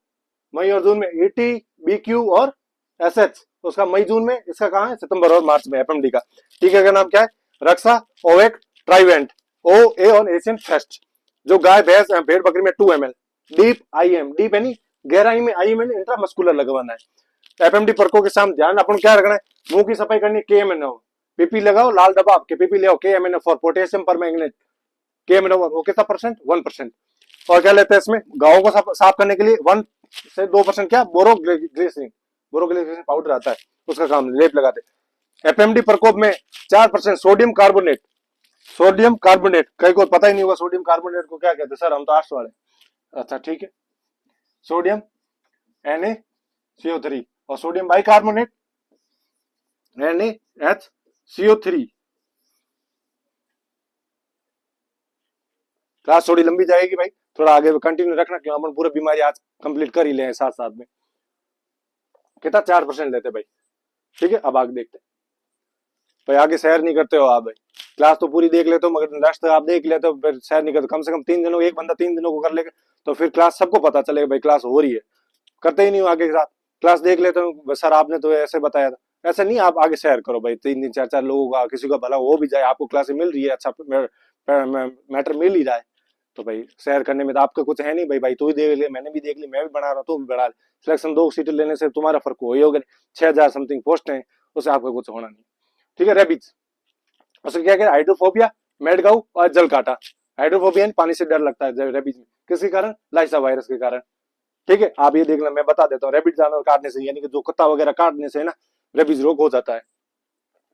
मई और जून में ईटी, बीक्यू और एसएच, उसका मई जून में, इसका कहां है? सितंबर और मार्च में एफएमडी का। टीका का नाम क्या है? रक्षा, ओवेक, ट्राइवेंट, ओ ए और एशियन फेस्ट। जो गाय भैंस भेड़ बकरी में 2 ml, डीप आईएम, डीप यानी गहराई में, आईएम यानी इंट्रामस्कुलर लगवाना है। एफएमडी परकों के सामने ध्यान अपन क्या रखना है? मुंह की सफाई करनी, केएमएनओ, पीपी लगाओ, लाल डब्बा आपके पीपी ले आओ, केएमएनओ फॉर पोटेशियम परमैंगनेट, केएमएनओ वो कितना परसेंट? 1%। और क्या लेते हैं इसमें? गाँव को साफ करने के लिए 1 से 2% क्या? बोरोग्लिसरीन, बोरोग्लिसरीन पाउडर आता है, उसका काम लेप लगाते। एफएमडी प्रकोप में 4% सोडियम कार्बोनेट, सोडियम कार्बोनेट, कई को पता ही नहीं होगा सोडियम कार्बोनेट को क्या कहते हैं। सर हम तो आर्ट्स वाले। अच्छा ठीक है, सोडियम Na CO3 और सोडियम बाइकार्बोनेट NaHCO3। क्लास थोड़ी लंबी जाएगी भाई, थोड़ा आगे कंटिन्यू रखना, क्यों अपन पूरी बीमारी आज कंप्लीट कर ही ले साथ साथ में। कितना? 4% लेते भाई। ठीक है, अब आगे देखते हैं भाई। आगे शेयर नहीं करते हो आप भाई, क्लास तो पूरी देख लेते हो मगर रेस्ट आप देख लेते हो, फिर शेयर नहीं करते। कम से कम 3 दिनों, एक बंदा 3 दिनों को कर लेगा तो फिर क्लास सबको पता चलेगा भाई क्लास हो रही है। करते ही नहीं हो आगे के साथ, क्लास देख लेते हो, सर आपने तो ऐसे बताया था, ऐसा नहीं। आप आगे शेयर करो भाई, 3 दिन 4 लोगों का, किसी का भला हो भी जाए, आपको क्लास मिल रही है, अच्छा मैटर मिल ही रहा है, तो भाई शेयर करने में तो आपका कुछ है नहीं भाई। भाई तू भी देख ले, मैंने भी देख ली, मैं भी बना रहा हूँ, तू भी बढ़ा ले। सिलेक्शन 2 सीटें लेने से तुम्हारा फर्क हो ही होगा, 6000 समथिंग पोस्ट है, उससे आपका कुछ होना नहीं। ठीक है, रेबीज, उससे क्या क्या? हाइड्रोफोबिया, मेडगाउ और जल काटा। हाइड्रोफोबिया पानी से डर लगता है रेबीज में, किसके कारण? लाइसा वायरस के कारण। ठीक है, आप ये देखना, मैं बता देता हूँ। रेबीज जानवर काटने से, यानी कि जो कुत्ता वगैरह काटने से ना रेबीज रोग हो जाता है।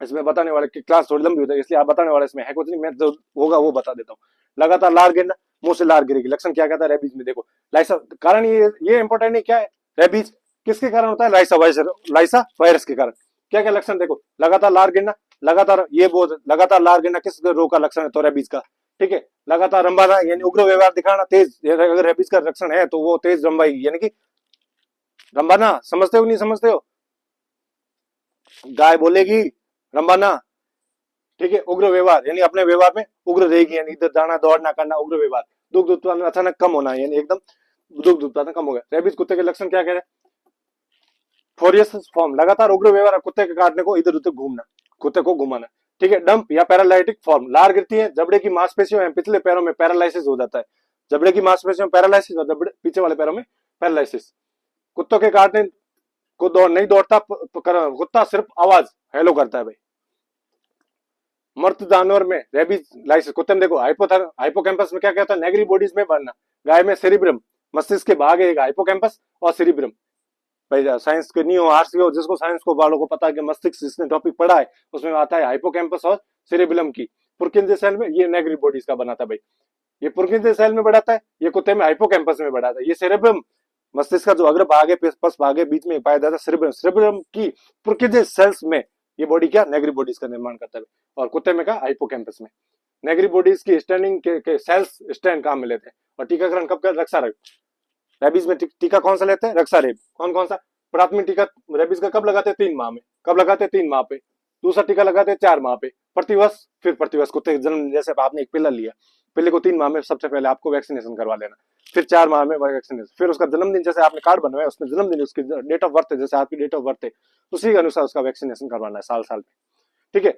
इसमें बताने वाले की क्लास थोड़ी लंबी होती है, इसलिए आप बताने वाले इसमें है कुछ नहीं, मैं जो होगा वो बता देता हूँ। लगातार लार गिरना, मुंह से लार गिरेगी, लक्षण क्या कहता है रेबीज में? देखो लाइसा कारण, ये इंपॉर्टेंट नहीं क्या है? रेबीज किसके कारण होता है? लाइसा वायरस के कारण। क्या क्या लक्षण देखो? लगातार लार गिरना, लगातार ये बोध, लगातार लार गिरना किस रोग का लक्षण है? तो रेबीज का। ठीक है, लगातार रंबाना यानी उग्र व्यवहार दिखाना, तेज, अगर रेबीज का लक्षण है तो वो तेज रंबाई, यानी कि रंबाना, समझते हो नहीं समझते हो? गाय बोलेगी रंबाना। ठीक है, उग्र व्यवहार यानी अपने व्यवहार में उग्र रहेगी, यानी इधर जाना दौड़ना करना, उग्र व्यवहार। दुग्ध उत्पादन अचानक कम होना, यानी एकदम दुग्ध उत्पादन कम हो गया। रेबीज कुत्ते के लक्षण क्या कह रहे हैं? फोरियस फॉर्म, लगातार उग्र व्यवहार, कुत्ते के काटने को इधर उधर घूमना, कुत्ते को घुमाना। ठीक है, डंप या पैरालाइटिक फॉर्म, लार गिरती है, जबड़े की मांसपेशियों में पिछले पैरों में पैरालाइसिस हो जाता है। जबड़े की मांसपेशियों में पैरालाइसिस और जबड़े पीछे वाले पैरों में पैरालाइसिस। कुत्तों के काटने को नहीं दौड़ता कुत्ता, सिर्फ आवाज हेलो करता है भाई। मर्द जानवर में रेबीज लाइसिस, कुत्ते में देखो हाइपोकैम्पस में क्या कहता है? नेगरी बॉडीज में बढ़ना। गाय में सेरिब्रम, मस्तिष्क के भाग है एक हाइपोकैम्पस और सेरिब्रम। भाई साइंस के नहीं हो, आर्ट्स के हो, जिसको साइंस को वालों को पता है कि मस्तिष्क जिसने टॉपिक पढ़ा है उसमें आता है हाइपोकैम्पस और सेरिब्रम की। पुरकिंजे सेल में ये नेगरी बॉडीज का बनाता है भाई। ये पुरकिंजे सेल में बढ़ाता है, ये कुत्ते में हाइपोकैम्पस में बढ़ाता है। ये सेरेब्रम मस्तिष्क का जो अग्र भाग है, पस भाग है, बीच में पाया जाता है सेरेब्रम। सेरेब्रम की पुरकिंजे सेल्स में ये बॉडी क्या? नेगरी बॉडीज का निर्माण करता है, और कुत्ते में क्या? हाइपोकैम्पस में। नेगरी बॉडीज की स्टैंडिंग के सेल्स स्टैंड काम में लेते हैं। और टीकाकरण कब कर? रक्षारहित। रेबीज में टीका कौन सा लेते हैं? रक्षारेब। कौन कौन सा? प्राथमिक टीका रेबीज का कब लगाते हैं? 3 माह में। कब लगाते हैं? 3 माह पे। दूसरा टीका लगाते हैं 4 माह पे, प्रतिवर्ष। फिर प्रतिवर्ष कुत्ते के जन्म, जैसे आपने एक पिल्ला लिया, पिल्ले को 3 माह में सबसे पहले आपको वैक्सीनेशन करवा लेना, फिर 4 माह में वैक्सीनेशन, फिर उसका जन्मदिन, जैसे आपने कार्ड बनवाया उसमें जन्मदिन, उसकी डेट ऑफ बर्थ है, जैसे आपकी डेट ऑफ बर्थ है उसी के अनुसार उसका वैक्सीनेशन करवाना है साल साल में। ठीक है।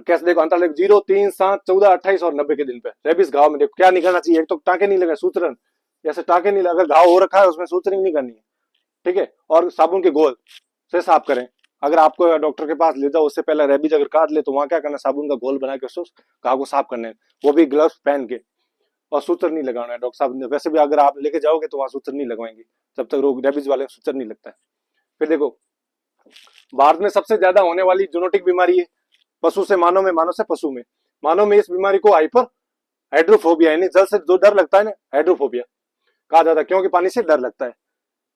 कैसे देखो अंतर देखो, 0, 3, 7, 14, 28 और 90 के दिन पे रेबीज घाव में देखो क्या नहीं करना चाहिए। एक तो टाके नहीं लगे, सूचरन, जैसे टाके नहीं लगे, अगर घाव हो रखा है उसमें सूचरिंग नहीं करनी है। ठीक है। और साबुन के घोल से साफ करें। अगर आपको डॉक्टर के पास ले जाओ उससे पहले रेबीज अगर काट ले तो वहां क्या करना, साबुन का घोल बना के उसको घाव को साफ करना है, वो भी ग्लव्स पहन के। और सूचर नहीं लगाना है डॉक्टर साहब ने, वैसे भी अगर आप लेके जाओगे तो वहां सूचर नहीं लगवाएंगे जब तक रोग रेबीज वाले सूचर नहीं लगता है। फिर देखो भारत में सबसे ज्यादा होने वाली जूनोटिक बीमारी है पशु से मानव में, मानव से पशु में। मानव में इस बीमारी को हाइपर हाइड्रोफोबिया यानी जल से जो डर लगता है ना, हाइड्रोफोबिया कहा जाता है, क्योंकि पानी से डर लगता है।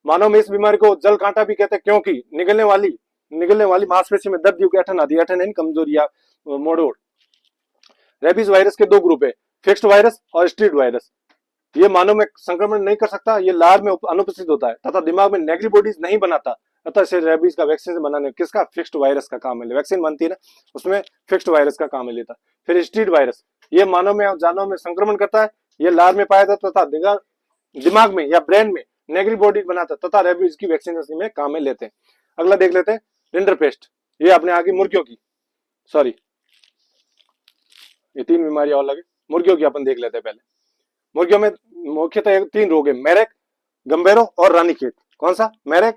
मानव में इस बीमारी को जल कांटा भी कहते हैं, क्योंकि निगलने वाली मांसपेशी में दर्द की ऐठन आती है, ऐठन यानी कमजोरी या मोड़ोड़। रेबीज वायरस के 2 ग्रुप है, फिक्स्ड वायरस और स्ट्रीट वायरस। ये मानव में संक्रमण नहीं कर सकता, ये लार में अनुपस्थित होता है तथा दिमाग में नेगरी बॉडीज नहीं बनाता, अतः इसे रेबीज का वैक्सीन बनाने किसका? फिक्स्ड वायरस का काम है। वैक्सीन बनती है ना, उसमें फिक्स्ड वायरस का काम है लेता। फिर स्ट्रीट वायरस, ये मानव में और जानवर में संक्रमण करता है, ये लार में पाया जाता तथा दिमाग में या ब्रेन में नेगरी बॉडी बनाता तथा रेबीज की वैक्सीनेशन में काम में लेते हैं। अगला देख लेते हैं रिंडरपेस्ट, ये अपने आगे मुर्गियों की, सॉरी ये 3 बीमारियां और लगे, मुर्गियों की अपन देख लेते हैं पहले। मुर्गियों में मुख्यतः 3 रोग है, मेरेक, गंभेरो और रानीखेत। कौन सा? मेरेक,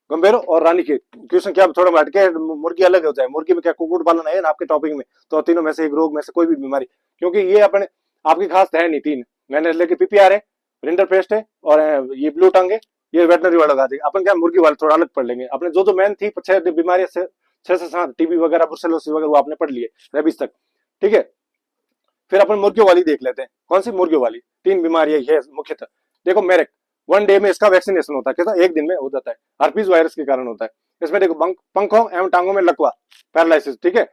गंभेरो और रानीखेत। क्वेश्चन क्या थोड़ा हटके, मुर्गी अलग हो जाए, मुर्गी में क्या कुक्कुट पालन है ना आपके टॉपिक में, तो तीनों में से एक रोग में से कोई भी बीमारी, क्योंकि ये अपने आपकी खास है नहीं। 3 मैंने लेके पीपीआर है, रिंडरपेस्ट है और ये ब्लू टंग है, ये वेटनरी वाला लगा देंगे अपन, क्या मुर्गी वाले थोड़ा अलग पढ़ लेंगे। अपने जो मेन थी 6 बीमारियां से 6 से 7 टीबी वगैरह, ब्रुसेलोसिस वगैरह वो आपने पढ़ लिए रेबीज तक। ठीक है। फिर अपन मुर्गियों वाली देख लेते हैं। कौन सी? मुर्गियों वाली 3 बीमारियां है मुख्यतः। देखो मेरेक 1 डे में इसका वैक्सीनेशन होता है, कैसा? 1 दिन में हो जाता है, हर्पीज वायरस के कारण होता है। इसमें देखो पंखों एवं टांगों में लकवा, पैरालिसिस। ठीक है।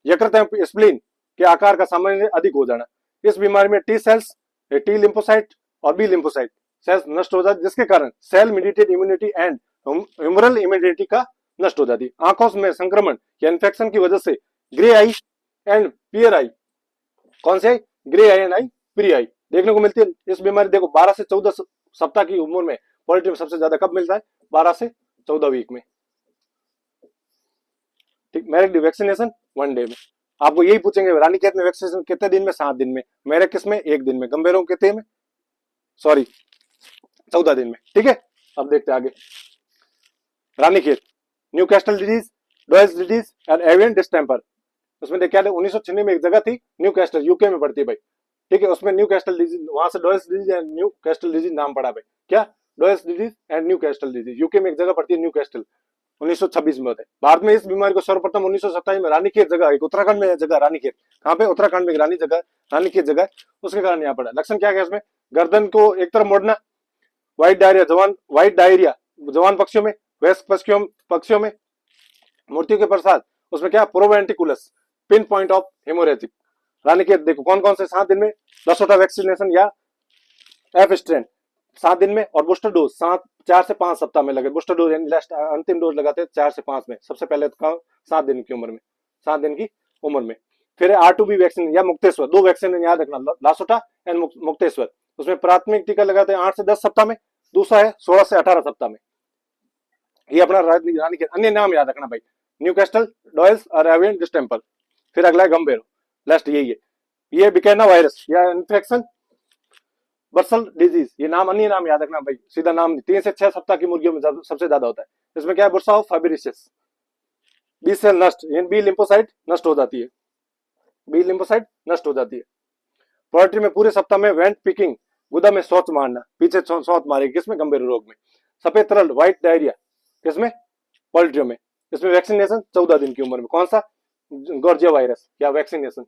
यकृत एवं स्प्लीन के आकार का सामान्य अधिक हो जाना। इस बीमारी में टी सेल्स, टी लिम्फोसाइट और बी लिम्फोसाइट सेल्स नष्ट हो जाती, जिसके कारण cell mediated immunity and humoral immunity का नष्ट हो जाती। आंखों में संक्रमण या इन्फेक्शन की वजह से ग्रे आई एंड पियर आई, कौन से? Grey I and I pre I देखने को मिलती है। इस बीमारी देखो 12 से 14 सप्ताह की उम्र में पोल्ट्री में सबसे ज्यादा कब मिलता है? 12 से 14 वीक में। ठीक। मेरे वैक्सीनेशन 1 डे में। आपको यही पूछेंगे रानीखेत में वैक्सीनेशन कितने दिन में? 7 दिन में। मेरे किस में? 1 दिन में। गंभीरों कितने में? सॉरी 14 दिन में। ठीक है। अब देखते हैं आगे। Ranikhet, Newcastle disease, Doyle's disease और एवियन डिस्टेम्पर। उसमें देखिए 1996 में एक जगह थी न्यू कैस्टल, यूके में पड़ती है भाई। ठीक है। उसमें न्यू कैस्टल डिजीज, वहां से Doyle's disease and Newcastle disease नाम पड़ा भाई। क्या? Doyle's disease and Newcastle disease, UK में एक जगह पड़ती है न्यू कैस्टल, 1926 में होता है। भारत में इस बीमारी को सर्वप्रथम 1927 में रानीखेत जगह, एक उत्तराखंड में जगह रानीखेत, कहाँ पे? उत्तराखंड में रानीखेत जगह, उसके कारण यहाँ पड़ा। लक्षण क्या है इसमें? गर्दन को एक तरफ मोड़ना, व्हाइट डायरिया जवान पक्षियों में, वयस्क पक्षियों में, मूर्तियों के प्रसाद, उसमें क्या? Proventriculus, pin point of haemorrhagic. Ranikhet देखो कौन कौन से 7 दिन में 10 वैक्सीनेशन या एफ स्ट्रेन 7 दिन में, और बूस्टर डोज 4 से 5 सप्ताह में लगे। बूस्टर डोज यानी लास्ट अंतिम डोज लगाते हैं 4 से 5 में, सबसे पहले तो 7 दिन की उम्र में, 7 दिन की उम्र में। फिर R2B वैक्सीन या मुक्तेश्वर, 2 वैक्सीन याद रखना, लासोटा एंड मुक्तेश्वर। उसमें प्राथमिक टीका लगाते हैं 8 से 10 सप्ताह में, दूसरा है 16 से 18 सप्ताह में। ये अपना रानीखेत। अन्य नाम याद रखना भाई, न्यू कैस्टल, डॉयल्स और एवियन डिस्टेम्पर। फिर अगला है गंभीर, लास्ट यही है। ये बिकेना वायरस या इन्फेक्शन बर्सल डिजीज, ये नाम अन्य नाम याद रखना भाई, सीधा नाम। 3 से 6 सप्ताह की मुर्गियों में सबसे ज्यादा होता है। इसमें क्या है? बुर्सा ऑफ फाइब्रिसिस, बी सेल नष्ट, बी लिम्फोसाइट नष्ट हो जाती है, बी लिम्फोसाइट नष्ट हो जाती है। पोल्ट्री में पूरे सप्ताह में वेंट पिकिंग, गुदा में शौच मारना, पीछे शौच मारेगी, किसमें? गंभीर रोग में। सफेद तरल व्हाइट डायरिया, किसमें? पोल्ट्रियों में। इसमें वैक्सीनेशन 14 दिन की उम्र में। कौन सा? गोर्जिया वायरस या वैक्सीनेशन।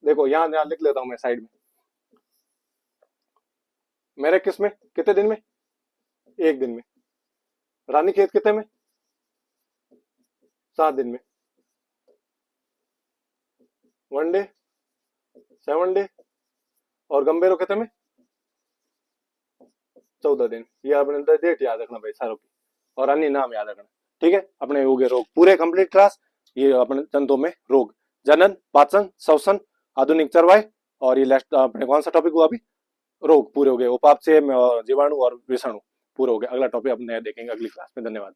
देखो यहां लिख लेता हूं मैं साइड में। मेरे किस में? कितने दिन में? 1 दिन में। रानीखेत कितने में? 7 दिन में। 1 डे 7 डे और गंभीर कितने में 14 दिन। ये अपने डेट याद रखना भाई सारों की, और अन्य नाम याद रखना। ठीक है, अपने हो गए रोग पूरे कंप्लीट क्लास। ये अपने जंतुओं में रोग, जनन, पाचन, श्वसन, आधुनिक चरवाहे, और ये लास्ट अपने कौन सा टॉपिक हुआ अभी, रोग पूरे हो गए। उपापचय, जीवाणु और विषाणु पूरे हो गए। अगला टॉपिक अपने देखेंगे अगली क्लास में। धन्यवाद।